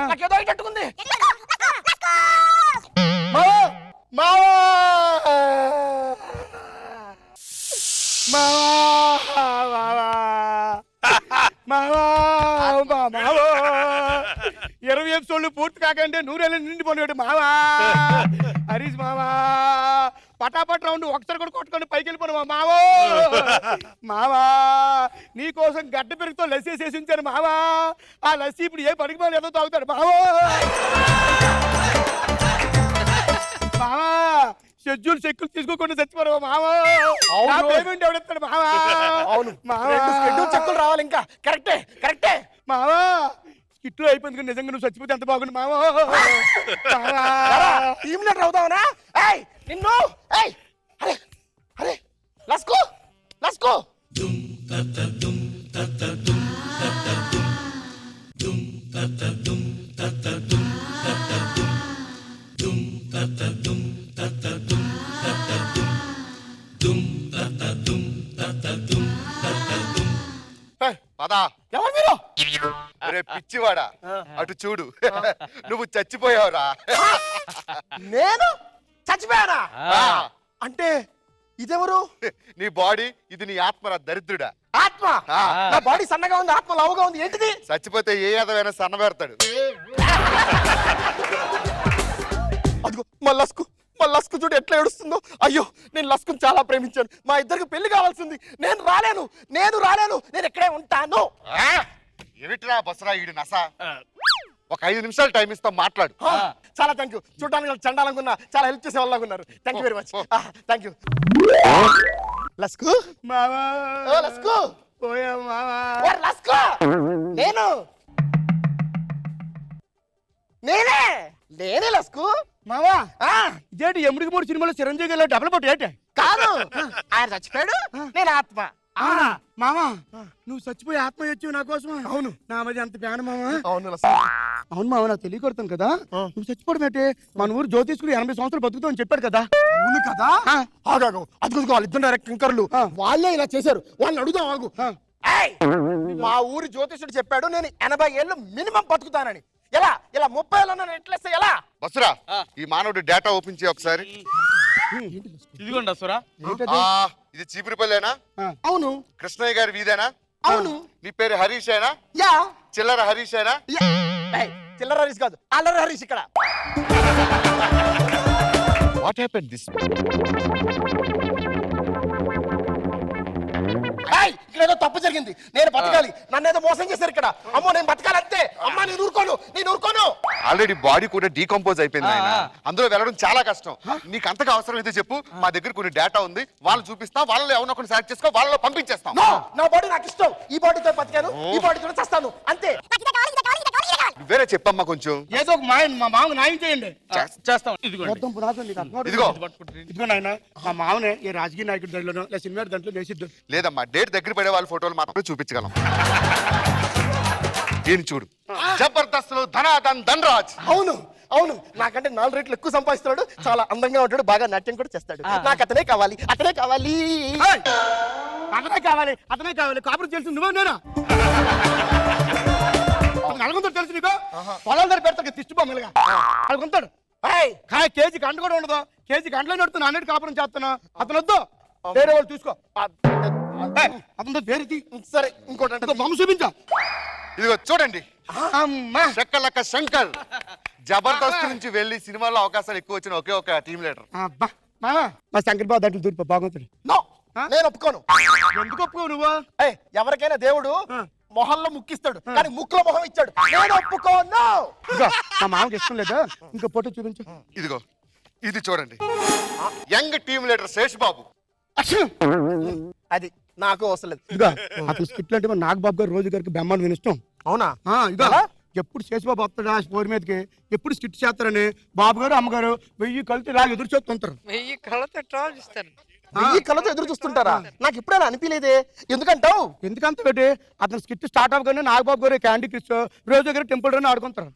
నాకేదో అయ్యేటట్టుకుంది. మావా 20 ఎపిసోడ్లు పూర్తి కాకంటే 100 నిండిపోయాడు మావా. హరీష్ మావా పటాపట్ రౌండ్ ఒకసారి కూడా కొట్టుకొని పైకి వెళ్ళిపోను మావో. మావా నీ కోసం గడ్డ పెరుగుతో లస్సీ చేసి ఉంచాను మావా. ఆ లస్సీ ఇప్పుడు ఏ పనికి పోయి ఏదో తాగుతాడు మావో. మావా షెడ్యూల్ చెక్కులు తీసుకోకుండా చచ్చిపోరు మావా. పేమెంట్ ఎవడెత్తాడు మావా? అవును షెడ్యూల్ చెక్కులు రావాలి ఇంకా. కరెక్టే కరెక్టే మావా. స్కిట్లో అయిపోయింది నిజంగా నువ్వు చచ్చిపోతే ఎంత బాగుంది మావా. టీమ్ లీడర్ అవుతావునా? ఏయ్ నిన్ను ఏయ్ అరే అరే లస్కో లస్కో. ఎవరు మీరు? అరే పిచ్చివాడా అటు చూడు. నువ్వు చచ్చిపోయావురా. నేను చచ్చిపోయానా? అంటే ఇదెవరు? నీ బాడీ ఇది నీ ఆత్మరా దరిద్రుడా. ఆత్మ? నా బాడీ సన్నగా ఉంది, ఆత్మ లావుగా ఉంది. ఏంటిది? చచ్చిపోతే ఏ ఏదైనా సన్న పెడతాడు. అదిగో మల్లస్కు చూడు ఎట్లా ఏడుస్తుందో. అయ్యో నేను లస్కుని చాలా ప్రేమించాను. మా ఇద్దరికి పెళ్లి కావాల్సింది. నేను రాలేను నేను ఇక్కడే ఉంటాను. ఏమిట్రా బసరా ఈడు నసా. ఒక 5 నిమిషాలు టైం ఇస్తాం మాట్లాడు. చాలా థ్యాంక్ యూ. చూడడానికి చండాలంగా ఉన్నా చాలా హెల్ప్ చేసే వాళ్ళగా ఉన్నారు. Thank you very much. Thank you. లస్కు మావా లస్కు పోయా మావా. లస్కు నేనే లస్కు మావా. ఇదేంటి ఎముడికి 3 సినిమాలో చిరంజీవి గారు డబుల్ పట్టు ఏంటి? కాదు ఆయన చచ్చిపోయాడు, నేను ఆత్మ. మామా నువ్వు చచ్చిపోయి ఆత్మ వచ్చావు నా కోసం. అవును నా మధ్య అంత ప్యాన మామా. అవును అవును మామ నాకు తెలియకొడతాను కదా. నువ్వు చచ్చిపోవడం ఏంటి? మన ఊరు జ్యోతిష్కుడు 80 సంవత్సరాలు బతుకుతావు అని చెప్పాడు కదా. అవును కదా. ఆగాగు అదుగుదుగు వాళ్ళిద్దరు డైరెక్ట్ కింకర్లు వాళ్ళే ఇలా చేశారు. వాళ్ళని అడుగుదాం ఆగు. మా ఊరి జ్యోతిష్యుడు చెప్పాడు నేను 80 ఏళ్ళు మినిమం బతుకుతానని. ఎలా ఇలా 30 ఏళ్ళన్నా ఎట్లేస్తే ఎలా? బసరా ఈ మానవుడి డేటా ఓపెన్ చేయ ఒకసారి. ఇదిగోండి అసురా. ఇది చీపురిపల్లేనా? అవును. కృష్ణయ్య గారి వీధేనా? అవును. నీ పేరు హరీష్ అయినా? యా. చిల్లర హరీష్ అయినా? ఏయ్, చిల్లర హరీష్ కాదు, అల్లరి హరీష్ ఇక్కడ. What happen this? ఇక్కడ ఏదో తప్పు జరిగింది, నేను బతకాలి, నన్ను ఏదో మోసం చేశారు ఇక్కడ. అమ్మో నేను బతకాలంతే. అమ్మా నేను ఊరుకోను. ఆల్రెడీ బాడీ కూడా డీకంపోజ్ అయిపోయింది ఆయన. అందులో వెళ్ళడం చాలా కష్టం. నీకు అంతగా అవసరం అయితే చెప్పు, మా దగ్గర కొన్ని డేటా ఉంది, వాళ్ళు చూపిస్తా, వాళ్ళలో ఎవరినో కొన్ని సెలెక్ట్ చేసుకో, వాళ్ళలో పంపించేస్తాం. నా బాడీ నాకు ఇష్టం. ఈ బాడీతో బతికాను, ఈ బాడీతో చేస్తాను అంతే. వేరే చెప్పమ్మా కొంచెం. ఏదో ఒక మా మామకు న్యాయం చేయండి. చేస్తాం. ఇదిగో ఇదిగో నాయన, మా మామనే ఏ రాజకీయ నాయకుడి దాంట్లోనో లేదా సినిమా దాంట్లో వేసిద్దు. లేదమ్మా, డేట్ దగ్గర పడే వాళ్ళ ఫోటోలు మాత్రం చూపించగలం. దీన్ని చూడు, జబర్దస్త్ లో ధనాధన్ ధనరాజ్. అవును నాకంటే 4 రెట్లు ఎక్కువ సంపాదిస్తున్నాడు, చాలా అందంగా ఉంటాడు, బాగా నాట్యం కూడా చేస్తాడు. నాకు అతనే కావాలి. అతనే కావాలి. కాపురం తెలిసి నువ్వే నేనా? నలుగుంటాడు తెలుసు నీకు? పొలాల దగ్గర పెడతాడు తిష్టి బొమ్మలుగా నలుగుంటాడు. కేజీ గంట కూడా ఉండదు. కేజీ గంటలో నడుతున్నా, అన్నిటి కాపురం చేస్తున్నా. అతను వద్దు, వేరే వాళ్ళు చూసుకో. అతను వేరేది. సరే ఇంకోటి బొమ్మ చూపించా. ఇదిగో చూడండి, శక్కలక్క శంకర్. జబర్దస్త్ నుంచి వెళ్ళి సినిమాలో అవకాశాలు ఎక్కువ వచ్చిన ఒకే ఒక టీమ్ లీడర్. మా శంకర్ బాబు దాంట్లో దూరిపో బాగుంటుంది. నేను ఒప్పుకోను. ఎందుకు ఒప్పుకోవు నువ్వు? ఎవరికైనా దేవుడు మొహంలో ముక్కిస్తాడు, కానీ ముక్కులో మొహం ఇచ్చాడు. నేను ఒప్పుకోను. మా మామకి ఇష్టం లేదా? ఇంకో ఫోటో చూపించు. ఇదిగో ఇది చూడండి, యంగ్ టీమ్ లీడర్ శేష్ బాబు. అది నాకు అవసరం లేదు. ఇదిగో అతను స్కిట్ అంటే నాగబాబు గారు రోజు గారికి బెమ్మాన్ని వినిష్టం. అవునా? ఇదిగో ఎప్పుడు శేషబాబు వస్తాడు ఆ పోరి మీదకి, ఎప్పుడు స్కిట్ చేస్తారని బాబు గారు అమ్మగారు 1000 కళ్ళతో ఇలా ఎదురు చూస్తుంటారు. 1000 కళ్ళతో ట్రాల్ చేస్తారు. 1000 కళ్ళతో ఎదురు చూస్తుంటారా? నాకు ఎప్పుడైనా అనిపించలేదే. ఎందుకంటావు? ఎందుకంత పెట్టి అతను స్కిట్ స్టార్ట్ అవ్వగానే నాగబాబు గారు క్యాండీ క్రిష్ రోజు దగ్గర టెంపుల్ రన్ ఆడుకుంటారు.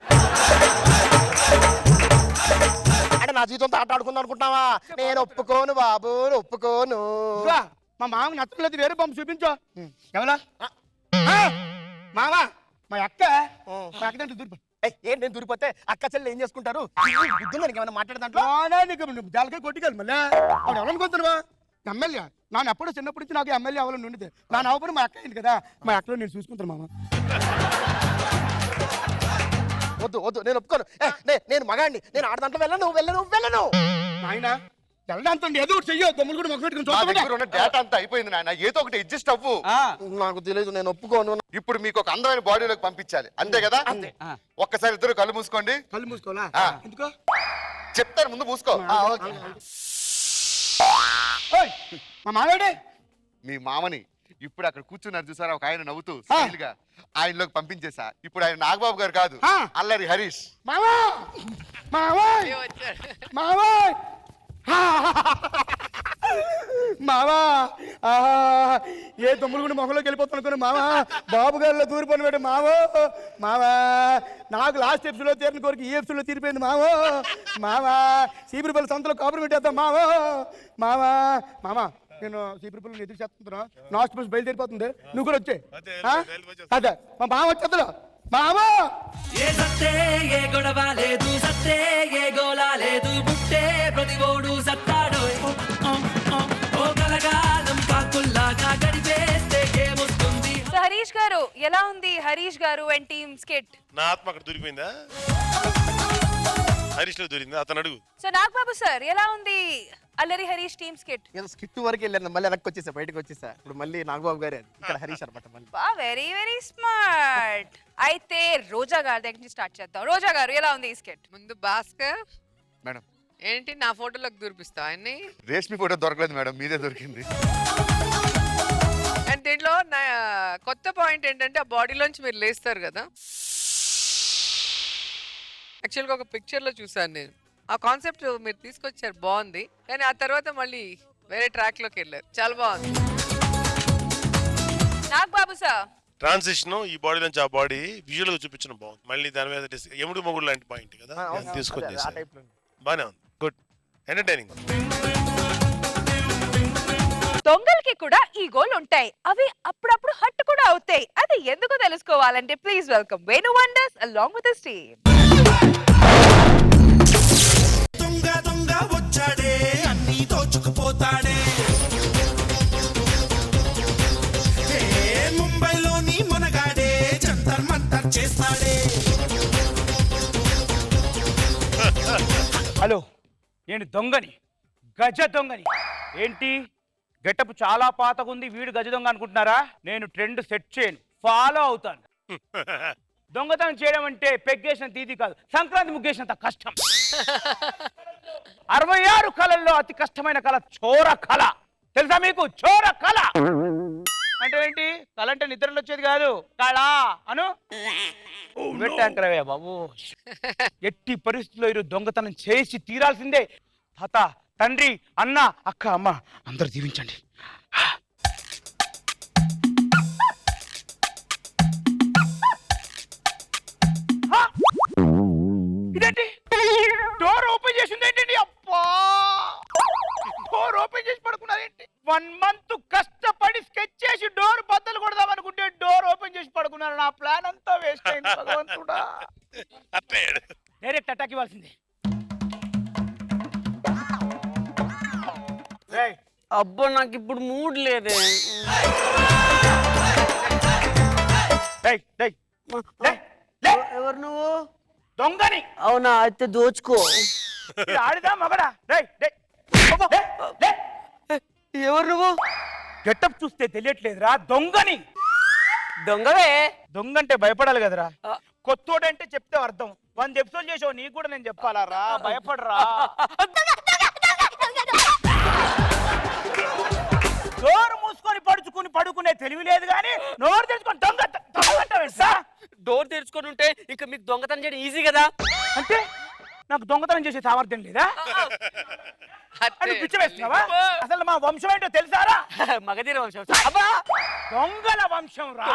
అంటే నా జీవితంతో ఆట ఆడుకుందాం అనుకుంటున్నావా? నేను ఒప్పుకోను బాబు, ఒప్పుకోను. మా మామకి నచ్చలేదు, వేరే బొమ్మ చూపించు. ఎవరా మామా? మా అక్క దాంట్లో దూరిపో. ఏంటి నేను దూరిపోతే అక్క చెల్లెలు ఏం చేసుకుంటారు? బుద్ధుందని ఏమైనా మాట్లాడే దాంట్లో జాలకాయ కొట్టుకెళ్ళి మళ్ళీ ఆవిడ ఎవరనుకుంటున్నావా? ఎమ్మెల్యే. నాన్న ఎప్పుడో చిన్నప్పటి నుంచి నాకు ఎమ్మెల్యే అవ్వాలని ఉండేది. నా నవ్వుపడి మా అక్క అయింది కదా, మా అక్కలో నేను చూసుకుంటాను మామ. వద్దు నేను ఒప్పుకోను. నేను మగాడిని, నేను ఆడ దాంట్లో వెళ్ళను. ఆయన వెళ్ళడానికి ఏదో ఒకటి చెయ్యో, దమ్ములు కూడా మొక్క పెట్టుకుని డేటా అంతా అయిపోయింది నాయన, ఏదో ఒకటి అడ్జస్ట్ అవ్వు. నాకు తెలియదు, నేను ఒప్పుకోను. ఇప్పుడు మీకు ఒక అందమైన బాడీలోకి పంపించాలి, అంతే కదా? ఒక్కసారి ఇద్దరు కళ్ళు మూసుకోండి. కళ్ళు మూసుకోవాలా? ఎందుకో చెప్తాను, ముందు మూసుకో. మా మామేడే. మీ మామని ఇప్పుడు అక్కడ కూర్చున్నారు చూసారా, ఒక ఆయన నవ్వుతూ స్టైల్ గా, ఆయనలోకి పంపించేసా. ఇప్పుడు ఆయన నాగబాబు గారు కాదు, అల్లరి హరీష్. మామా ఏ తమ్ముడు కూడా మొహంలోకి వెళ్ళిపోతాను మావా. బాబు గారిలో దూరిపోయిన వాడు మావా. నాకు లాస్ట్ ఎపిసోడ్లో తీరిన కోరిక ఈ ఎపిసోడ్లో తీరిపోయింది మావా. సీపురిపల్లి సంతలో కాపురం పెట్టేద్దాం మావా. నేను సీపురిపల్లి ఎదురు చేస్తున్నా, నాస్ట్ బస్ బయలుదేరిపోతుంది, నువ్వు కూడా వచ్చే. అదే మా మామ వచ్చేద్దా మామా. ఏ సత్తే ఏ గొడవ లేదు, సత్తే ఏ గోలా లేదు, పుట్టే ప్రతివోడు సత్తాడు. ఓ కలగాలం కాకుల్లాగా గడిపేస్తే ఏమొస్తుంది. హరీష్ గారు ఎలా ఉంది? హరీష్ గారు అండ్ టీమ్ స్కిట్. నా ఆత్మ అక్కడ దూరిపోయిందా? హరీష్ లో దూరిందా? అతను అడుగు. సో నాగబాబు సార్ ఎలా ఉంది అల్లరి హరీష్ టీమ్ స్కిట్? నేను స్కిట్ వరకు వెళ్ళాను, మళ్ళీ వెనక్కి వచ్చేసా, బయటకు వచ్చేసా. ఇప్పుడు మళ్ళీ నాగబాబు గారే, ఇక్కడ హరీష్ అనమాట. మళ్ళీ వెరీ వెరీ స్మార్ట్. అయితే రోజా గారి దగ్గర నుంచి స్టార్ట్ చేద్దాం. రోజా గారు ఎలా ఉంది ఈ స్కిట్? ముందు భాస్కర్ మేడం. ఏంటి నా ఫోటోలోకి దూరిపిస్తా ఆయన్ని? రేష్మి ఫోటో దొరకలేదు మేడం, మీదే దొరికింది. అండ్ దీంట్లో కొత్త పాయింట్ ఏంటంటే ఆ బాడీలోంచి మీరు లేస్తారు కదా. యాక్చువల్గా ఒక పిక్చర్లో చూసాను నేను, ఆ కాన్సెప్ట్ మీరు తీసుకొచ్చారు, బాగుంది. కానీ ఆ తర్వాత మళ్ళీ వేరే ట్రాక్లోకి వెళ్ళారు, చాలా బాగుంది. నాగబాబు సార్ ట్రాన్సిషన్ ఈ బాడీ నుంచి ఆ బాడీ విజువల్ గా చూపించడం బాగుంది. మళ్ళీ దాని మీద ఎముడు మొగుడు లాంటి పాయింట్ కదా తీసుకొని బానే ఉంది. Good, entertaining. దొంగలకి కూడా ఈ గోల్ ఉంటాయి, అవి అప్పుడప్పుడు హట్ కూడా అవుతాయి. అది ఎందుకు తెలుసుకోవాలంటే please welcome Venu wonders along with his team. దొంగ వచ్చాడే, అన్ని దోచుకుపోతాడే. ముంబై చేస్తాడే. హలో, నేను దొంగని, గజ దొంగని. ఏంటి గెటప్ చాలా పాతగుంది, వీడు గజ దొంగ అనుకుంటున్నారా? నేను ట్రెండ్ సెట్ చేయను, ఫాలో అవుతాను. దొంగతనం చేయడం అంటే పెగ్గేసిన తీది కాదు, సంక్రాంతి ముగ్గేసినంత కష్టం. 66 కళల్లో అతి కష్టమైన కళ చోర కళ. తెలుసా మీకు? చోర కళ అంటే ఏంటి? కళ అంటే నిద్రలో వచ్చేది కాదు, కళ అను. పెట్టాంకరవే బాబు. ఎట్టి పరిస్థితుల్లో మీరు దొంగతనం చేసి తీరాల్సిందే. తాత, తండ్రి, అన్న, అక్క, అమ్మ అందరూ దీవించండి. ఇదేంటి డోర్ ఓపెన్ చేసింది ఏంటండి? అబ్బా, డోర్ ఓపెన్ చేసి పడుకున్నారేంటి? 1 మంత్ కష్టపడి స్కెచ్ చేసి డోర్ బద్దలు కొడదాం అనుకుంటే డోర్ ఓపెన్ చేసి పడుకున్నారు. నా ప్లాన్ అంతా వేస్ట్ అయింది భగవంతుడా. డైరెక్ట్ అటాక్ ఇవ్వాల్సింది. అబ్బా నాకు ఇప్పుడు మూడ్ లేదే. ఎవరు నువ్వు? దొంగని. అవునా, అయితే దోచుకో. ఆడిదా మగడా? ఎవరు నువ్వు? గెటప్ చూస్తే తెలియట్లేదురా, దొంగని. దొంగవే. దొంగ అంటే భయపడాలి కదరా, కొత్తోడంటే చెప్తే అర్థం. 100 ఎపిసోడ్ చేసావు, నీకు కూడా నేను చెప్పాలా రా? భయపడరా. డోర్ మూసుకొని పడుకునే తెలివి లేదు కానీ నోరు తెచ్చుకొని దొంగ డోర్ తెరుచుకొని ఉంటే ఇంకా మీకు దొంగతనం చేయడం ఈజీ కదా. అంటే నాకు దొంగతనం చేసే సామర్థ్యం లేదా? పిచ్చి వేస్తున్నావా? అసలు మా వంశం ఏంటో తెలుసారా? మగధీర వంశం. దొంగల వంశం రా.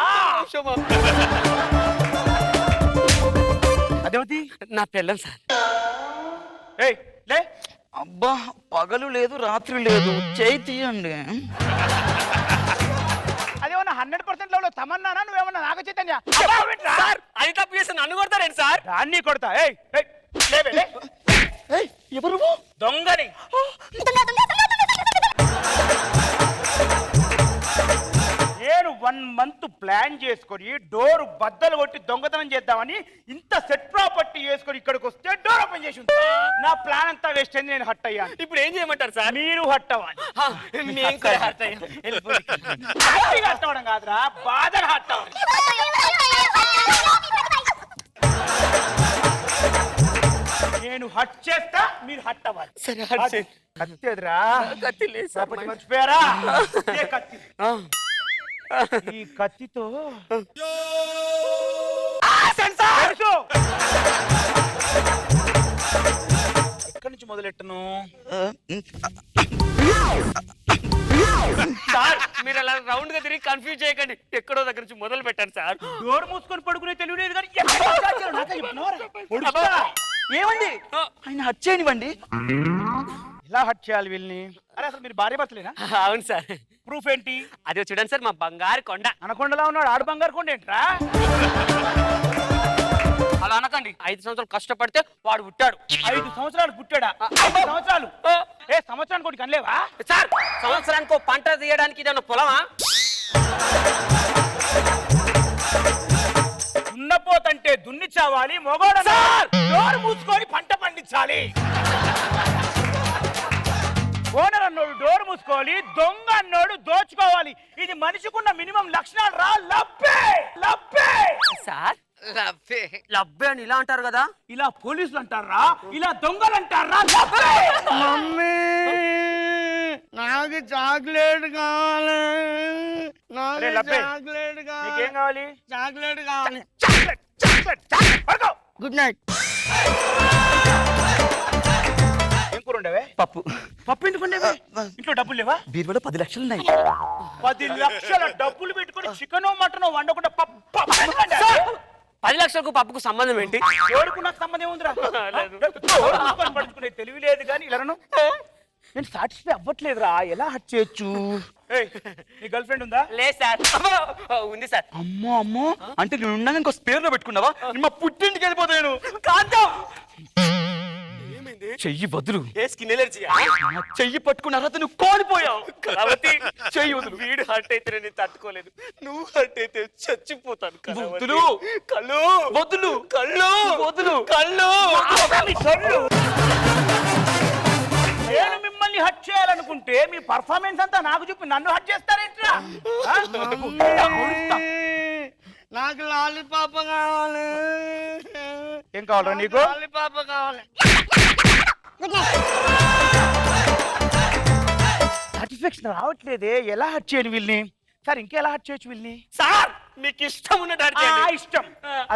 అదేమతి నా పెళ్ళం సార్. లే. అబ్బా, పగలు లేదు రాత్రి లేదు, చేయి తీయండి. అదేమన్నా 100% లో తమన్నానా? నువ్వేమన్నా నాగ చైతన్య? అది తప్పు చేస్తే నన్ను కొడతారేంటి సార్? దాన్ని కొడతా. ఎవరు? దొంగని. నేను 1 మంత్ ప్లాన్ చేసుకొని డోర్ బద్దలు కొట్టి దొంగతనం చేద్దామని ఇంత సెట్ ప్రాపర్టీ చేసుకొని ఇక్కడికి వస్తే డోర్ ఓపెన్ చేసి ఉంది. నా ప్లాన్ అంతా వేస్ట్ అయింది, నేను హట్ అయ్యాను. ఇప్పుడు ఏం చేయమంటారు సార్? మీరు హట్ అవ్వాలి. హట్ అవ్వడం కాదురా, బాధగా హట్ అవ్వాలి. నేను హట్ చేస్తా, మీరు హట్ అవ్వాలి. సరే, కత్తి ఎదురా? కత్తి లేదు సార్. మర్చిపోయారా? కత్తి. ఈ కత్తితో ఎక్కడి నుంచి మొదలెట్టను? సార్, మీరు అలా రౌండ్ గా తిరిగి కన్ఫ్యూజ్ చేయకండి, ఎక్కడో దగ్గర నుంచి మొదలు పెట్టండి సార్. డోర్ మూసుకొని పడుకునే తెలియలేదు కానీ ఏమండి ఆయన హట్ చేయనివ్వండి. ఎలా హట్ చేయాలి వీళ్ళని? అరే అసలు మీరు భార్య భర్తలేనా? అవును సార్. ప్రూఫ్ ఏంటి? అదే చూడండి సార్, మా బంగారు కొండ. అనకొండలా ఉన్నాడు, ఆడు బంగారు కొండ ఏంట్రా? అలా అనకండి, 5 సంవత్సరాలు కష్టపడితే వాడు పుట్టాడు. 5 సంవత్సరాలు పుట్టాడా? 5 సంవత్సరాలు? సంవత్సరానికి ఒకటి కనలేవా సార్? సంవత్సరానికి పంట తీయడానికి ఇదేమన్నా పొలమా? దున్నపోతంటే దున్ని చావాలి, మొగోడు డోర్ మూసుకొని పంట పండించాలి. ఓనర్ అన్నోడు డోర్ మూసుకోవాలి, దొంగ అన్నోడు దోచుకోవాలి. ఇది మనిషికున్న మినిమం లక్షణాలు రా. లబ్బే లబ్బే సార్. లబ్బే లబ్బే అని ఇలా అంటారు కదా, ఇలా పోలీసులు అంటారా, ఇలా దొంగలు అంటారా? మమ్మీ నాకు చాక్లెట్ కావాలి. చాక్లెట్ కావాలి. ఏం కావాలి? చాక్లెట్ కావాలి. Chocolate chocolate chocolate. Good night. ఏం కూర ఉండవే? పప్పు. పప్పు ఎందుకు ఉండేవే? ఇంట్లో డబ్బులు లేవా? బీరువాలో 10 లక్షలు ఉన్నాయి. 10 లక్షల డబ్బులు పెట్టుకుని చికెన్ మటన్ వండకుండా 10 లక్షలకు పప్పుకు సంబంధం ఏంటి? ఎవరికి నాకు సంబంధం ఏముందిరా? పడుకునే తెలివి లేదు కానీ ఇలా నేను సాటిస్ఫై అవ్వట్లేదురా. ఎలా హట్ చేయొచ్చు? నీ గర్ల్ ఫ్రెండ్ ఉందా? లేదు సార్. ఉంది సార్. అమ్మో అమ్మో, అంటే నేను ఉండగా ఇంకో స్పేర్ లో పెట్టుకున్నావా? మా పుట్టింటికి వెళ్ళిపోతాను. కాంతం ఏమైంది? చెయ్యి వదులు. ఏ స్కిన్ ఎలర్జీ? చెయ్యి పట్టుకున్న అర్హత నువ్వు కోల్పోయావు. కళావతి చెయ్యి వదులు. వీడు హర్ట్ అయితే నేను తట్టుకోలేదు, నువ్వు హర్ట్ అయితే చచ్చిపోతాను. వదులు. కళ్ళు వదులు. కళ్ళు వదులు. కళ్ళు కళ్ళు. నేను మిమ్మల్ని హట్ చేయాలనుకుంటే మీ పర్ఫార్మెన్స్ అంతా నాకు చెప్పి నన్ను హట్ చేస్తారేంట్రా? నాకు లాలీపాప కావాలి. ఏం కావాలరా నీకు? లాలీపాప కావాలి. సాటిస్ఫాక్షన్ రావట్లేదే. ఎలా హట్ చేయను వీళ్ళని? సార్ ఇంకెలా హట్ చేయొచ్చు వీళ్ళని? సార్ మీకు ఇష్టం ఉన్నట్టు ఇష్టం.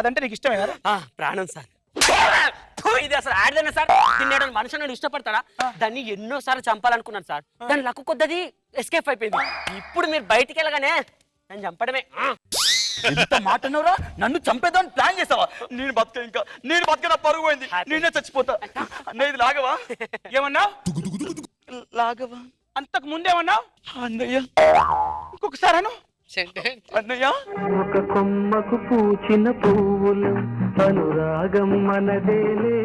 అదంటే నీకు ఇష్టమే కదా? ప్రాణం సార్. ఇది అసలు ఆడదన్నా సార్. తినేయడం మనుషులను ఇష్టపడతారా? దాన్ని ఎన్నోసార్లు చంపాలనుకున్నాను సార్. దాని లక్కు కొద్దది ఎస్కేప్ అయిపోయింది. ఇప్పుడు మీరు బయటికి వెళ్ళగానే దాన్ని చంపడమే. ఎంత మాట అన్నావురా? నన్ను చంపేద్దామని ప్లాన్ చేసావా? నేను బతక పరుగు పోయింది. నేనే చచ్చిపోతా. అన్నయ్య ఇది లాగవా? ఏమన్నా లాగవా? అంతకు ముందేమన్నా అన్నయ్య? ఇంకొకసారి అను అన్నయ్య. ఒక కొమ్మకు పూచిన పువ్వులు అనురాగం మనదేలే.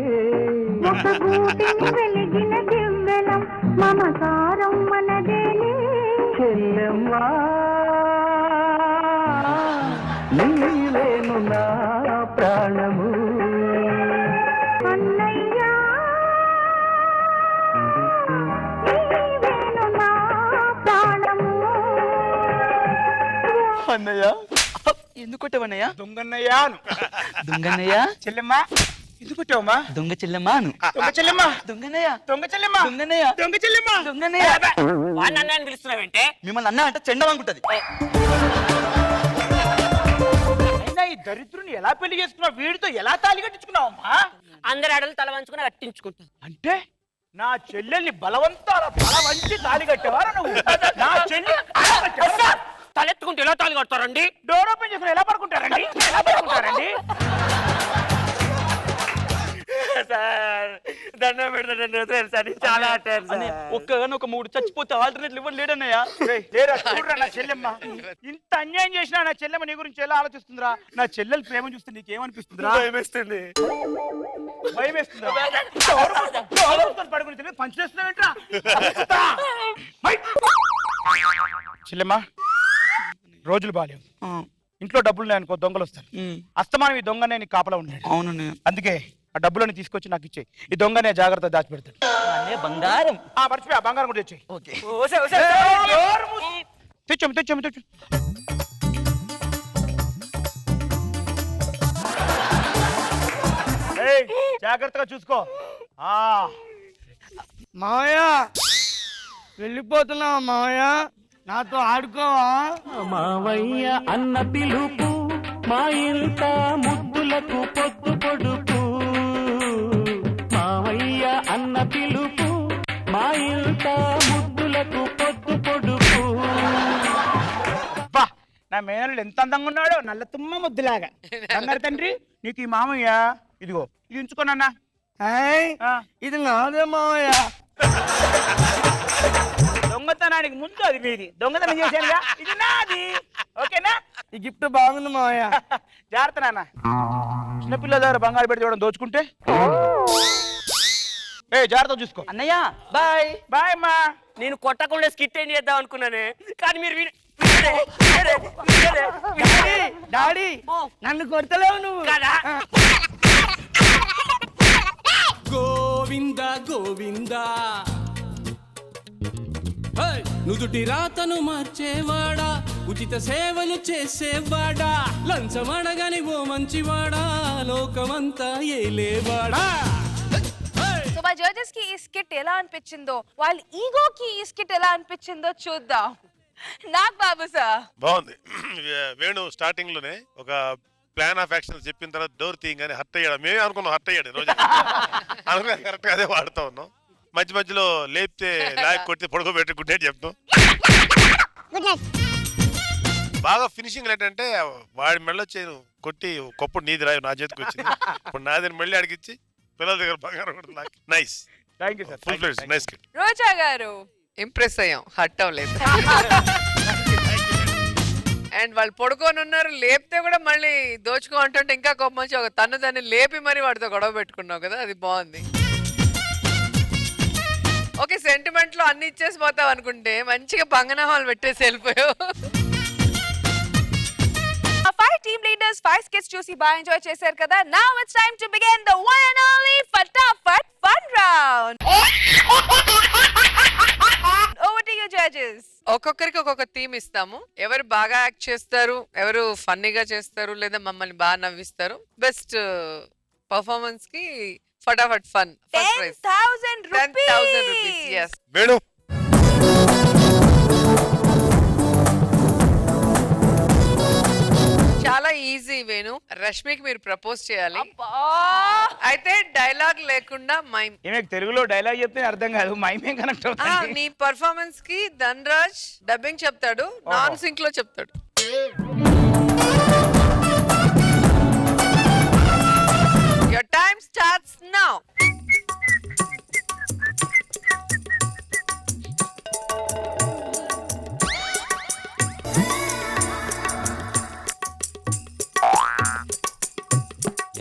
ఒక గూటిని వెలిగిన దివ్వెలం మమకారం మనదేలే. చెల్లెమ్మా నీవేను నా ప్రాణము. అన్నయ్యా నీవేను నా ప్రాణము. అన్నయ్య ఎందుకు కొట్టావన్నయ్య? దొంగన్నయ్యా దొంగన్నయ్య. చెల్లెమ్మా ఎందుకు కొట్టావమ్మా? దొంగ చెల్లెమ్మా. దొంగ చెల్లెమ్మా. దొంగన్నయ్య. దొంగ చెల్లెమ్మా. దొంగన్నయ్య. దొంగ చెల్లెమ్మా. దొంగన్నయ్య. వాడిని అన్నాయని పిలుస్తున్నావంటే? మిమ్మల్ని అన్న అంటే చెండం అనుకుంటది. అయినా ఈ దరిద్రుని ఎలా పెళ్లి చేసుకున్నావు? వీడితో ఎలా తాళి కట్టించుకున్నావమ్మా? అందరి ఆడలు తల వంచుకుని కట్టించుకుంటాను. అంటే నా చెల్లెల్ని బలవంతాల బల వంచి తాళి కట్టేవారా నువ్వు? నా చెల్లి తలెత్తుకుంటే ఎలా తాళి కడతారండి? డోర్ ఓపెన్ చేసుకుని ఎలా పడుకుంటారండి? ఎలా పడుకుంటారండి? సార్ దండం పెడతాను సార్. చాలా ఒక్కగానే ఒక 3 చచ్చిపోతే ఆల్టర్నేట్లు ఇవ్వడం లేడన్నయ్యా. చూడరా నా చెల్లెమ్మ ఇంత అన్యాయం చేసినా నా చెల్లెమ్మ నీ గురించి ఎలా ఆలోచిస్తుందిరా? నా చెల్లెలు ప్రేమ చూస్తే నీకేమనిపిస్తుందిరా? భయమేస్తుంది. భయమేస్తుందా? పడుకుని పంచేస్తున్నావేంట్రా? చెల్లెమ్మ రోజులు బాలేవు. ఇంట్లో డబ్బులు ఉన్నాయనుకో దొంగలు వస్తారు. అస్తమానం ఈ దొంగనే నీకు కాపలా ఉన్నాడు. అవును. అందుకే ఆ డబ్బులని తీసుకొచ్చి నాకు ఇచ్చే. ఈ దొంగనే జాగ్రత్త దాచిపెడతాడు. బంగారం మర్చిపోయా బంగారం కూడా తెచ్చేయి. తెచ్చాము తెచ్చాము తెచ్చు. జాగ్రత్తగా చూసుకో. మావయ్య వెళ్ళిపోతున్నావా మావయ్య? నాతో ఆడుకోవా? మావయ్య అన్న పిలుపు మా ఇంట ముద్దులకు పొద్దు పొడుపు. మావయ్య అన్న పిలుపు మా ఇంట ముద్దులకు పొద్దు పొడుపు. నా మేనల్లుడు ఎంత అందంగా ఉన్నాడో, నల్ల తుమ్మ ముద్దులాగా. అన్నారు తండ్రి నీకు ఈ మామయ్య ఇదిగో ఇది ఉంచుకోనన్నా. ఇది నాదే మావయ్య. దొంగతనానికి ముందు అది మీది. దొంగతనం చేశానుగా, ఇది నాది. ఓకేనా? ఈ గిఫ్ట్ బాగుంది మావయ్య. జాగ్రత్త నాన్న. చిన్నపిల్లల దగ్గర బంగారు పెట్టి చూడడం దోచుకుంటే. జాగ్రత్త చూసుకో అన్నయ్య. బాయ్ బాయ్ అమ్మా. నేను కొట్టకుండా స్కిట్ ఏం చేద్దాం అనుకున్నానే, కానీ మీరు డాడీ నన్ను కొడతలేవు నువ్వు కదా. గోవింద గోవింద నుదుటి రాతను మార్చేవాడా, ఉచిత సేవలు చేసేవాడా, లంచమడగని ఓ మంచివాడా, లోకమంతా ఏలేవాడా. సో మా జడ్జెస్ కి ఈ స్కిట్ ఎలా అనిపించిందో, వాళ్ళ ఈగోకి ఈ స్కిట్ ఎలా అనిపించిందో చూద్దాం. నాకు బాబు సార్ బాగుంది. వేణు స్టార్టింగ్ లోనే ఒక ప్లాన్ ఆఫ్ యాక్షన్ చెప్పిన తర్వాత డోర్ తీయగానే హర్ట్ అయ్యాడు. మేమే అనుకున్నాం హర్ట్ అయ్యాడు రోజు. అనుకున్నా కరెక్ట్ గా అదే వాడుతా ఉన్నాం. మధ్య మధ్యలో లేపితే లాక్ కొడితే పడుకోబెట్టి గుడ్ నైట్ చెప్తాం. బాగా ఫినిషింగ్ ఏంటంటే వాడి మెడలో చేయను కొట్టి కొప్పుడు నీది రాయి నా చేతికి వచ్చింది. ఇప్పుడు నాది మళ్ళీ అడిగిచ్చి పిల్లల దగ్గర బంగారం కొడుతుంది. Nice. Thank you sir. Full fledged nice kid. Roja గారు ఇంప్రెస్ అయ్యాం, హట్ అవ్వలేదు. అండ్ వాళ్ళు పడుకొని ఉన్నారు, లేపితే కూడా మళ్ళీ దోచుకో అంటుంటే ఇంకా కోపం వచ్చి ఒక తను దాన్ని లేపి మరి వాడితో గొడవ పెట్టుకున్నావు కదా, అది బాగుంది. ఓకే, సెంటిమెంట్ లో అన్ని ఇచ్చేసి పోతావు అనుకుంటే మంచిగా బంగనామాలు పెట్టేసి వెళ్ళిపోయావు. ఆ 5 టీమ్ లీడర్స్ 5 స్కిట్స్ చూసి బాగా ఎంజాయ్ చేశారు కదా. Now it's time to begin the one and only Phataphat fun round. Over to you judges. ఒక్కొక్కరికి ఒక్కొక్క థీమ్ ఇస్తాము. ఎవరు బాగా యాక్ట్ చేస్తారు, ఎవరు ఫన్నీగా చేస్తారు, లేదా మమ్మల్ని బాగా నవ్విస్తారు, బెస్ట్ పర్ఫార్మెన్స్ కి Phataphat fun first prize 10,000 rupees. yes Venu చాలా ఈజీ వేణు. రష్మికి మీరు ప్రపోజ్ చేయాలి. అయితే డైలాగ్ లేకుండా మైమ్. తెలుగులో డైలాగ్ చెప్తే అర్థం కాదు, మైమే కనెక్ట్ అవుతుంది. నీ పర్ఫార్మెన్స్ కి ధనరాజ్ డబ్బింగ్ చెప్తాడు, నాన్ సింక్ లో చెప్తాడు. Your time starts now.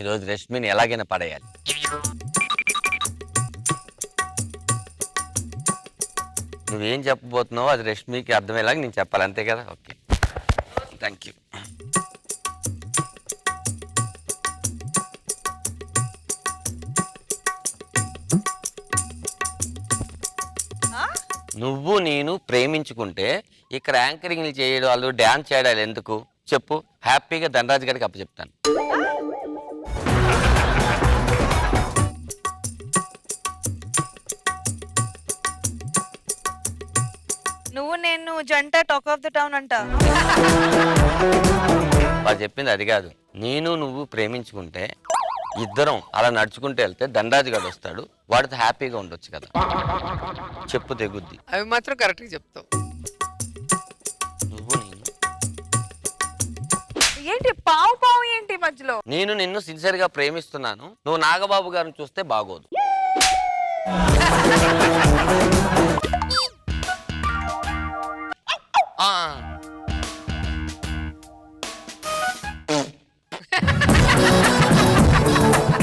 ఈరోజు రష్మిని ఎలాగైనా పడేయాలి. నువ్వేం చెప్పబోతున్నావో అది రష్మికి అర్థమయ్యేలాగా నేను చెప్పాలి, అంతే కదా? Okay, thank you. నువ్వు నేను ప్రేమించుకుంటే ఇక్కడ యాంకరింగ్ చేయడాలు డ్యాన్స్ చేయడాలు ఎందుకు చెప్పు? హ్యాపీగా ధనరాజ్ గారికి అప్పచెప్తాను. నువ్వు నేను జంట టాక్ ఆఫ్ ద టౌన్ అంట. వాళ్ళు చెప్పింది అది కాదు. నేను నువ్వు ప్రేమించుకుంటే ఇద్దరం అలా నడుచుకుంటూ వెళ్తే ధనరాజు గారు వస్తాడు, వాడితో హ్యాపీగా ఉండొచ్చు కదా. చెప్పు తెగుద్ది. అవి మాత్రం కరెక్ట్ గా చెప్తావు. నువ్వు నేను ఏంటి పావు పావు ఏంటి మధ్యలో? నేను నిన్ను సిన్సియర్ గా ప్రేమిస్తున్నాను, నువ్వు నాగబాబు గారిని చూస్తే బాగోదు.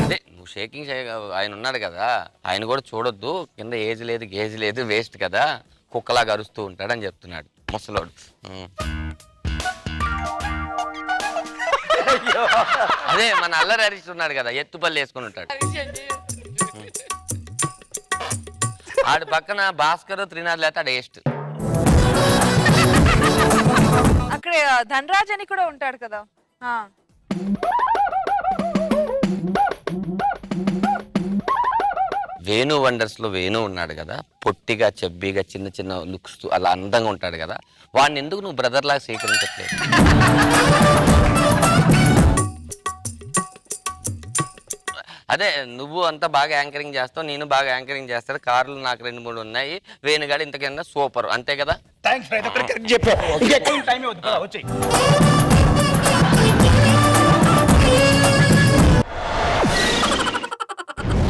అదే నువ్వు షేకింగ్ ఆయన ఉన్నాడు కదా, ఆయన కూడా చూడొద్దు, కింద ఏజ్ లేదు గేజ్ లేదు, వేస్ట్ కదా, కుక్కలాగా అరుస్తూ ఉంటాడని చెప్తున్నాడు ముసలోడు. అదే మన అల్లరి హరీష్ ఉన్నాడు కదా, ఎత్తుపల్లి వేసుకుని ఉంటాడు. ఆడి పక్కన భాస్కర్ త్రినాథ్ లేత వేస్ట్. అక్కడ ధనరాజ్ అని కూడా ఉంటాడు కదా. వేణు వండర్స్ లో వేణు ఉన్నాడు కదా, పొట్టిగా చెబ్బీగా చిన్న చిన్న లుక్స్ అలా అందంగా ఉంటాడు కదా, వాడిని ఎందుకు నువ్వు బ్రదర్ లాగా స్వీకరించట్లేదు? అదే నువ్వు అంతా బాగా యాంకరింగ్ చేస్తావు, నేను బాగా యాంకరింగ్ చేస్తాను, కార్లు నాకు 2-3 ఉన్నాయి, వేణుగాడు ఇంతకన్నా సూపర్, అంతే కదా?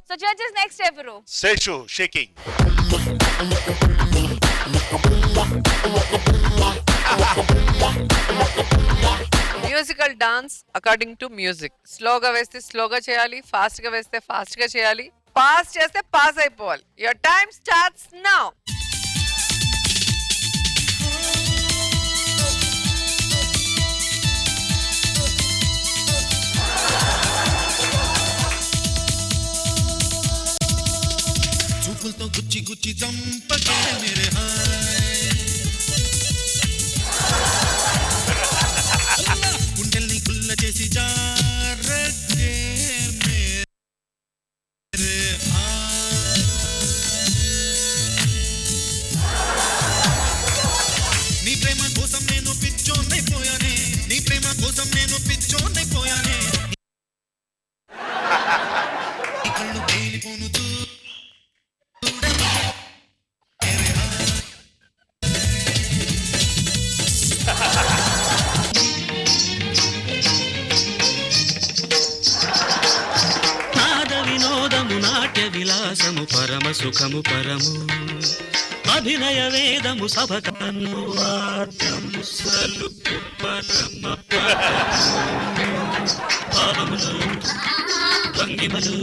సో జడ్జెస్ నెక్స్ట్ ఎవరు? Seshu shaking. Musical dance according to music. స్లోగా వేస్తే స్లోగా చేయాలి, ఫాస్ట్ గా వేస్తే ఫాస్ట్ గా చేయాలి, పాస్ చేస్తే పాస్ అయిపోవాలి. Your time starts now. చూపులతో గుచ్చి గుచ్చి చంపకే మేరే గుండెల్ని గుల్ల చేసి జారకే మేరే నీ ప్రేమ కోసం నేను పిచ్చోనైపోయానే, నీ ప్రేమ కోసం నేను పిచ్చోనైపోయానే, నీ కళ్ళు పేలిపోను విలాసము పరమ సుఖము పరము అభినయ వేదము సభకను భావములు భంగిమలు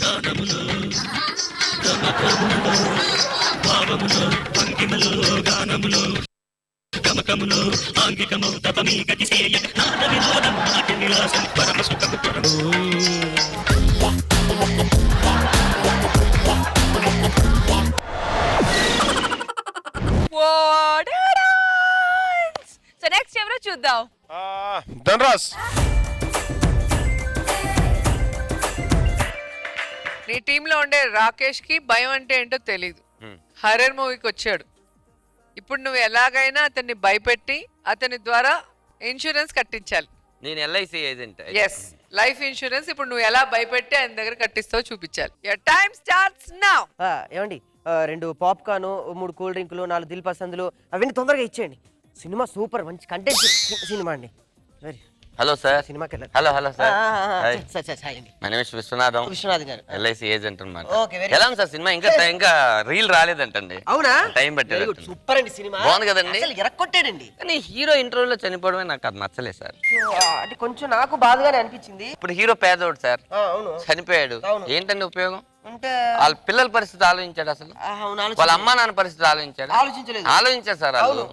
గానములు సో నెక్స్ట్ ఎవరో చూద్దాం. ధనరాజ్. నీ టీంలో ఉండే రాకేష్ కి భయం అంటే ఏంటో తెలీదు. హర్రర్ మూవీకి వచ్చాడు. ఇప్పుడు నువ్వు ఎలాగైనా అతన్ని భయపెట్టి అతని ద్వారా ఇన్సూరెన్స్ కట్టించాలి. నేను LIC agent. Yes, life insurance ఇప్పుడు నువ్వు ఎలా భయపెట్టి ఆయన దగ్గర కట్టిస్తావో చూపించాలి. Your time starts now. ఏమండి 2 పాప్కార్న్, 3 కూల్ డ్రింకులు, 4 దిల్ పసందులు అవన్నీ తొందరగా ఇచ్చేయండి. సినిమా సూపర్, మంచి కంటెంట్ సినిమా అండి. Very hello sir. సినిమాకి వెళ్ళాలి. Hello hello sir. అండి. My name is Viswanatham. Viswanath గారు ఎల్ఐసి ఏజెంట్ అన్నమాట. ఓకే, వెరీ ఎలా ఉంది సార్ సినిమా? ఇంకా రీల్ రాలేదంటండి. అవునా? టైం పట్టేది. సూపర్ అండి సినిమా. బాగుంది కదండి. అసలు ఎరక్కొట్టాడండి. కానీ హీరో ఇంటర్వ్యూలో చనిపోవడమే నాకు అది నచ్చలేదు సార్. అంటే కొంచెం నాకు బాధగానే అనిపించింది. ఇప్పుడు హీరో పేదోడు సార్, అవును, చనిపోయాడు. అవును. ఏంటండి ఉపయోగం? అంటే వాళ్ళ పిల్లల పరిస్థితి ఆలోచించాడు అసలు? వాళ్ళ అమ్మా నాన్న పరిస్థితి ఆలోచించాడు? ఆలోచించారు సార్ వాళ్ళు.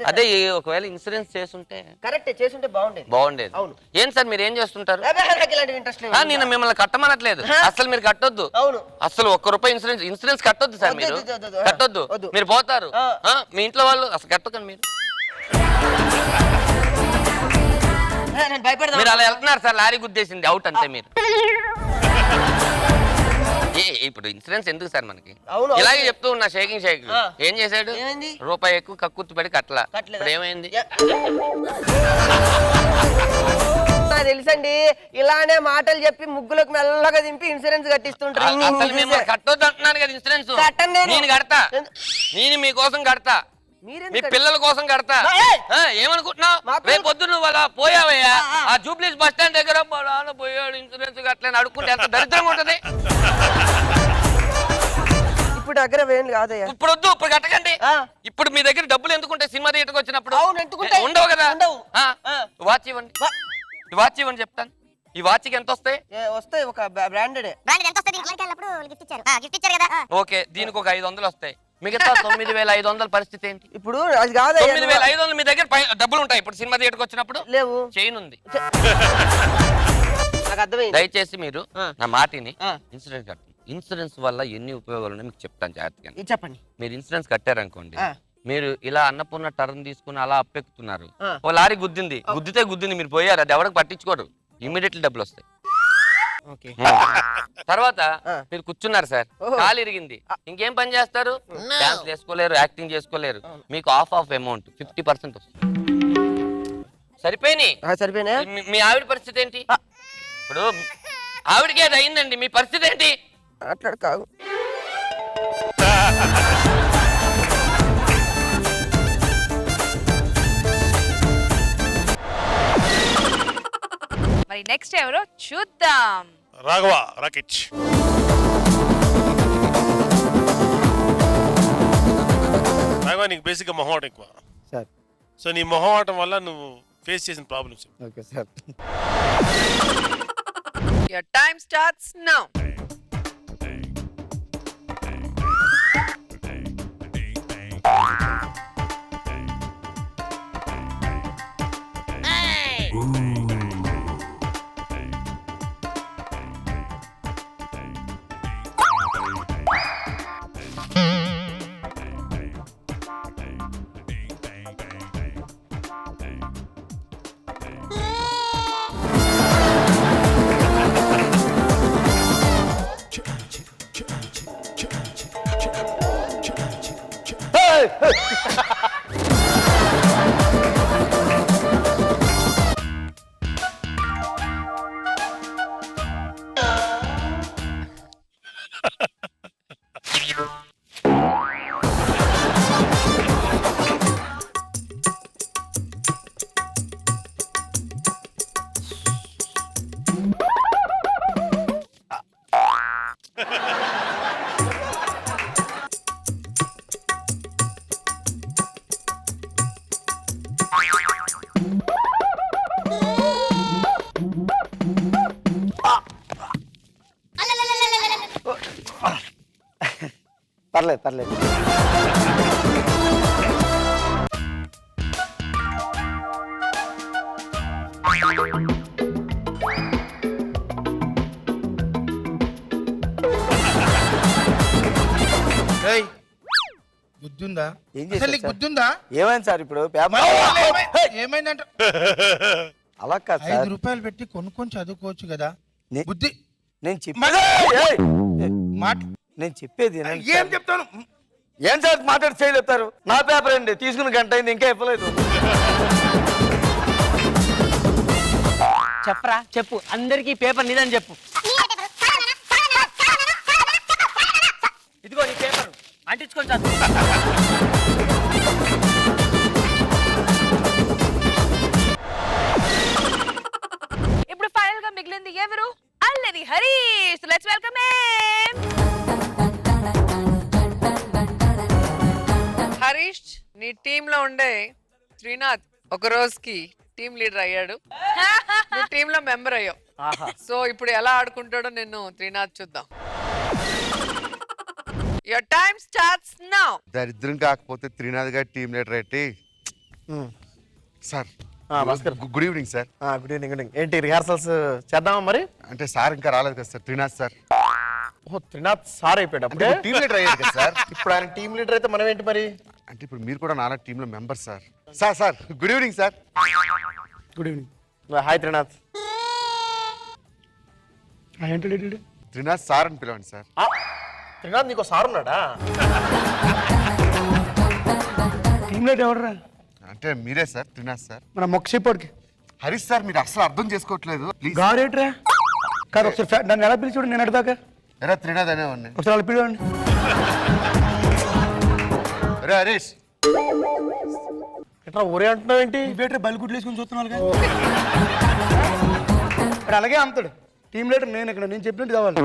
అదే ఒకవేళ ఇన్సూరెన్స్ చేస్తుంటే కరెక్ట్, చేస్తుంటే బాగుండేది. ఏం సార్ మీరు ఏం చేస్తుంటారు? నేను మిమ్మల్ని కట్టమనట్లేదు, అసలు మీరు కట్టొద్దు. అసలు ₹1 ఇన్సూరెన్స్ కట్టొద్దు సార్. మీరు కట్టొద్దు, మీరు పోతారు. మీ ఇంట్లో వాళ్ళు అసలు కట్టకండి. మీరు అలా వెళ్తున్నారు సార్, లారీ గుద్దేసింది, అవుట్ అంతే. మీరు ఇప్పుడు ఇన్సూరెన్స్ ఎందుకు సార్ మనకి? ఇలాగే చెప్తూ ఉన్నా షేకింగ్ ఏం చేశాడు? రూపాయి ఎక్కువ కక్కుర్తి పడి కట్టలా. ఇప్పుడు ఏమైంది? తెలుసండి, ఇలానే మాటలు చెప్పి ముగ్గులకు మెల్లగా దింపి ఇన్సూరెన్స్ కట్టిస్తుంటారు. అసలు మిమ్మల్ని కట్టొద్దు అంటున్నాను కదా ఇన్సూరెన్స్. నేను కడతా, నేను మీకోసం కడతా, మీ పిల్లల కోసం కడతా. ఏమనుకుంటున్నావు? రేపు పొద్దున్న నువ్వు అలా పోయావయ్యా, ఆ జూబ్లీస్ బస్ స్టాండ్ దగ్గర పోయాడు ఇన్సూరెన్స్ కట్టలేని అడుక్కుంటే ఎంత దరిద్రంగా ఉంటది. ఇప్పుడు దగ్గర వేయండి కాదయ్యా. ఇప్పుడు వద్దు, ఇప్పుడు కట్టకండి. ఇప్పుడు మీ దగ్గర డబ్బులు ఎందుకుంటే సినిమా థియేటర్కి వచ్చినప్పుడు ఉండవు కదా. వాచ్ ఇవ్వండి, వాచ్ ఇవ్వండి చెప్తాను. ఈ వాచ్కి ఎంత వస్తాయి? వస్తాయి ఒక బ్రాండెడ్. ఓకే, దీనికి ఒక 500 వస్తాయి. మిగతా 9500 పరిస్థితి ఏంటి? ఇప్పుడు అది కాదు, 9500 మీ దగ్గర డబ్బులు ఉంటాయి. ఇప్పుడు సినిమా థియేటర్కి వచ్చినప్పుడు లేవు, చైన్ ఉంది. దయచేసి మీరు నా మాటిని ఇన్సూరెన్స్ కట్టండి. ఇన్సూరెన్స్ వల్ల ఎన్ని ఉపయోగాలు ఉన్నాయో మీకు చెప్తాను జాగ్రత్తగా. చెప్పండి. మీరు ఇన్సూరెన్స్ కట్టారనుకోండి, మీరు ఇలా అన్నపూర్ణ టర్న్ తీసుకుని అలా అప్పెక్కుతున్నారు, ఓ లారీ గుద్దింది, గుద్దింది, మీరు పోయారు, అది ఎవరికి పట్టించుకోరు, ఇమ్మీడియట్లీ డబ్బులు వస్తాయి. తర్వాత మీరు కూర్చున్నారు సార్, కాలు ఇరిగింది, ఇంకేం పని చేస్తారు? డాన్స్ చేసుకోలేరు, యాక్టింగ్ చేసుకోలేరు, మీకు ఆఫ్ అమౌంట్ 50% వస్తుంది. సరిపోయినాయి. మీ ఆవిడ పరిస్థితి ఏంటి? ఇప్పుడు ఆవిడకి అది అయిందండి, మీ పరిస్థితి ఏంటి? కాదు మరి నెక్స్ట్ ఎవరో చూద్దాం. రాఘవ రాకేష్. రాఘవ, నీకు బేసిక్గా మొహమాటం ఎక్కువ సార్. సో నీ మొహమాటం వల్ల నువ్వు ఫేస్ చేసిన problems. Okay sir. Your time starts now. పర్లేదు పర్లేదు. గుద్దుందా? ఏం అసలు చేశారు నీకు సార్? గుద్దుందా? ఏమైంది సార్ ఇప్పుడు ఏమైందంట? అలా కాదు సార్. 5 రూపాయలు పెట్టి కొనుక్కొని చదువుకోవచ్చు కదా. బుద్ధి నేను చెప్పేది నేను చెప్పేది వినండి ఏం సార్. చెప్తాను? ఏం సార్ మాట్లాడి చేయలేస్తారు? నా పేపర్ అండి, తీసుకుని గంట అయింది ఇంకా ఇవ్వలేదు. చెప్పరా చెప్పు, అందరికి పేపర్ నీదని చెప్పు. ఇదిగో నీ పేపర్ అంటించుకొని చదువు. ఇప్పుడు ఫైనల్ గా మిగిలింది ఎవరు? అల్లరి Harish. Let's welcome him. Harish, నీ టీమ్ లో ఉండే శ్రీనాథ్ ఒక రోజుకి టీమ్ లీడర్ అయ్యాడు. నువ్వు టీమ్ లో మెంబర్ అయ్యావు. సో ఇప్పుడు ఎలా ఆడుకుంటాడో నేను త్రినాథ్ చూద్దాం. Your time starts now. దరిద్రం కాకపోతే త్రినాథ్ గారి టీం లీడర్ ఏంటి sir? Good evening sir. Good evening. Good evening. ఏంటి రిహార్సల్స్ చేద్దామా మరి? అంటే సార్ ఇంకా రాలేదు కదా సార్, త్రినాథ్ సార్. ఓ, త్రినాథ్ సార్ అయిపోయాడు అప్పుడే. టీం లీడర్ అయ్యాడు కదా సార్. ఇప్పుడు ఆయన టీం లీడర్ అయితే మనం ఏంటి మరి? అంటే ఇప్పుడు మీరు కూడా నాలా టీంలో member sir. Sir sir good evening sir. Good evening. Hi Trinath. ఏంటి త్రినాథ్ సార్ అని పిలవండి సార్. త్రినాథ్ నీకు సార్ ఉన్నాడా? టీమ్ లీడర్ ఎవడరా? అంటే మీరే సార్ త్రినాథ్ సార్. మన మొక్కసిపోడికి హరీష్ సార్ మీరు అసలు అర్థం చేసుకోవట్లేదు. ప్లీజ్ గారేట్రా కాదు, ఒకసారి నన్ను ఎలా పిలిచాడు నేను అడదాకా? ఎరా త్రినాథ్ అనేవాడిని. ఒకసారి అలా పిలవండి. అరే హరీష్ ఎట్లా ఊరే అంటున్నావు ఏంటి? బేటర్ బలిగుడ్లు వేసుకుని చూస్తున్నాను కదా. ఇప్పుడు అలాగే అమ్ముతాడు టీమ్ లీడర్. నేను ఇక్కడ నేను చెప్పినట్టు కావాలి.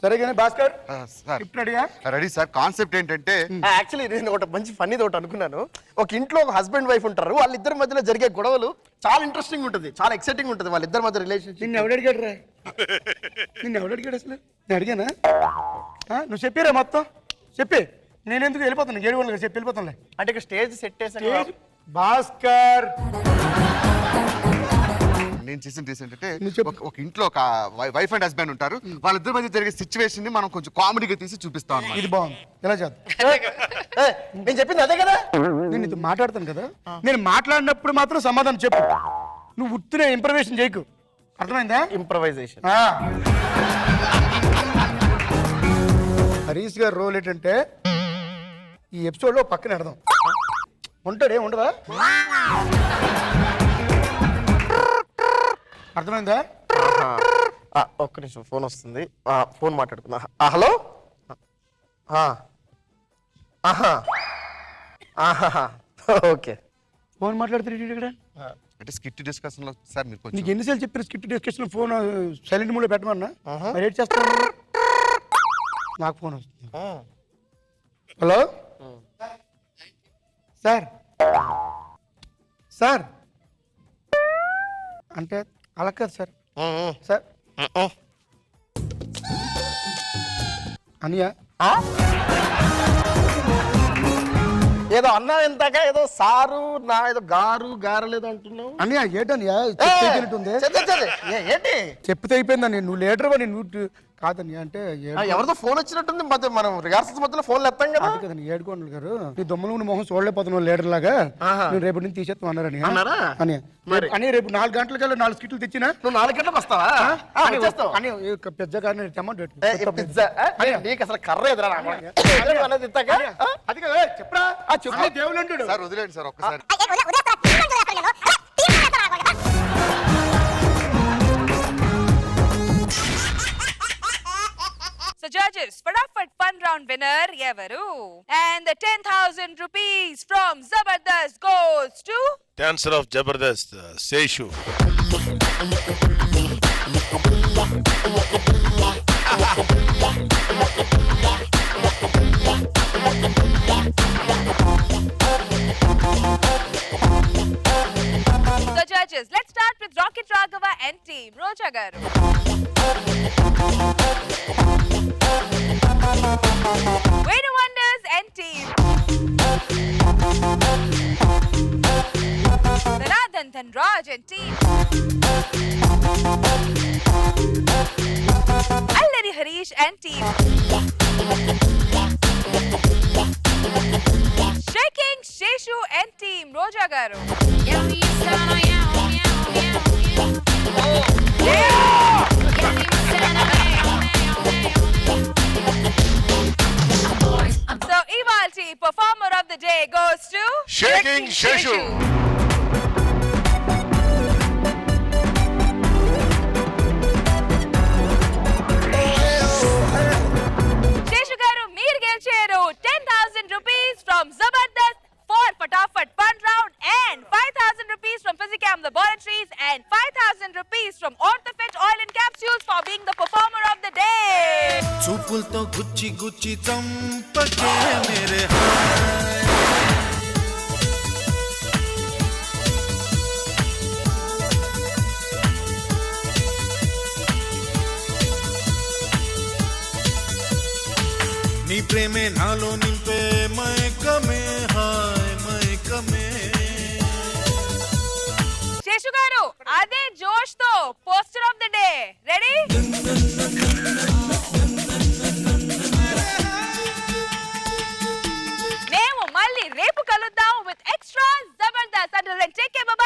సరే కానీ భాస్కర్ సార్ రెడీగా? Ready sir. కాన్సెప్ట్ ఏంటంటే యాక్చువల్లీ నేను ఒకటి మంచి ఫన్నీది ఒకటి అనుకున్నాను. ఒక ఇంట్లో ఒక హస్బెండ్ వైఫ్ ఉంటారు, వాళ్ళిద్దరి మధ్యలో జరిగే గొడవలు చాలా ఇంట్రెస్టింగ్ ఉంటుంది, చాలా ఎక్సైటింగ్ ఉంటుంది వాళ్ళిద్దరి మధ్య రిలేషన్షిప్. నిన్ను ఎవడు అడిగాడు రా? నిన్ను ఎవడు అడిగాడు అసలు? నేను అడిగానా? నువ్వు చెప్పిరా మొత్తం చెప్పి. నేను ఎందుకు వెళ్ళిపోతాను? 7 గంటలకు చెప్పి వెళ్ళిపోతానులే. అంటే ఇక్కడ స్టేజ్ సెట్ చేసాను. భాస్కర్ నేను చేసిన ఏంటంటే ఒక ఇంట్లో ఒక వైఫ్ అండ్ హస్బెండ్ ఉంటారు, వాళ్ళిద్దరి మధ్య జరిగే సిచ్యువేషన్ ని మనం కొంచెం కామెడీగా తీసి చూపిస్తాం అన్నమాట. ఇది బాగుంది. ఎలా చేద్దాం? నేను చెప్పింది అదే కదా. నేను ఇది మాట్లాడతాను కదా, నేను మాట్లాడినప్పుడు మాత్రం సమాధానం చెప్పు. నువ్వు ఉత్తినే ఇంప్రవేషన్ చేయకు, అర్థమైందా? ఇంప్రవైజేషన్. హరీష్ గారు రోల్ ఏంటంటే ఈ ఎపిసోడ్ లో పక్కన పెడదాం. ఉంటాడే ఉండవా? అర్థమైందా? ఒక్క నిమిషం ఫోన్ వస్తుంది, ఫోన్ మాట్లాడుకుందా. హలో. ఓకే. ఫోన్ మాట్లాడుతున్నాడు ఇక్కడ. అంటే స్కిట్ డిస్కషన్ లో సార్ మీరు కొంచెం. నీకు ఎన్నిసార్లు చెప్పారు skit discussion phone silent mode లో పెట్టమన్నా? మరి ఏం చేస్తాను? నాకు ఫోన్ వస్తుంది. Hello sir. సార్ అంటే అలా కాదు సార్. సార్ అనియా ఏదో అన్నావు ఇంతాక, ఏదో సారు నా ఏదో గారు గారలేదు అంటున్నావు. అనియా ఏంటనియా? ఏంటి చెప్తే అయిపోయిందని. నువ్వు లీడర్ అని నువ్వు కాదనియా అంటే ఎవరితో ఫోన్ వచ్చినట్టుంది. మధ్య మనం రిహార్సల్స్ మధ్యలో ఫోన్లు ఎత్తాం కదా. అది కదండి ఏడుకోండి గారు. నీ దొమ్మలు మొహం చూడలేకపోతున్నావు లీడర్ లాగా. నువ్వు రేపటి నుంచి తీసేస్తావు అన్నారని. అని రేపు 4 గంటలకల్లా 4 స్కిట్లు తెచ్చినా నువ్వు 4 గంటలకు వస్తావా? అని పెద్ద గారిని తెమ్మంటే పిజ్జా నీకు అసలు కర్ర ఎదురా అనేది అది కదా. చెప్పరా చెప్పు. దేవుడు అంటాడు సార్ వదిలేండి సార్ ఒక్కసారి. So judges, फटाफट fun round winner evaru, and the 10,000 rupees from Zabardast goes to dancer of Jabardasth Seshu. So judges, let's start with Rocket Raghava and team. Roja garu. Way to wonders, and team. Dhanadhan Dhanraj and team. Allari Harish and team. Shaking Sheshu and team. Roja Garu. So Ivalti, performer of the day goes to Shaking Sheshu. Sheshu garu, meer gelcharu 10,000 rupees from Zabardast for Fatafat Fun Round and 5,000 rupees from Physicam Laboratories and 5,000 rupees from Orthofit Oil and Capsules for being the performer of the day. చూపులతో గుచ్చి గుచ్చి చంపకే మేరే నీ ప్రేమే నాలో నింపే మైకమే hi మైకమే Sheshu garu, అదే జోష్ తో poster of the day ready. మేము మళ్ళీ రేపు కలుద్దాం with extra Jabardasth. Until then, take care.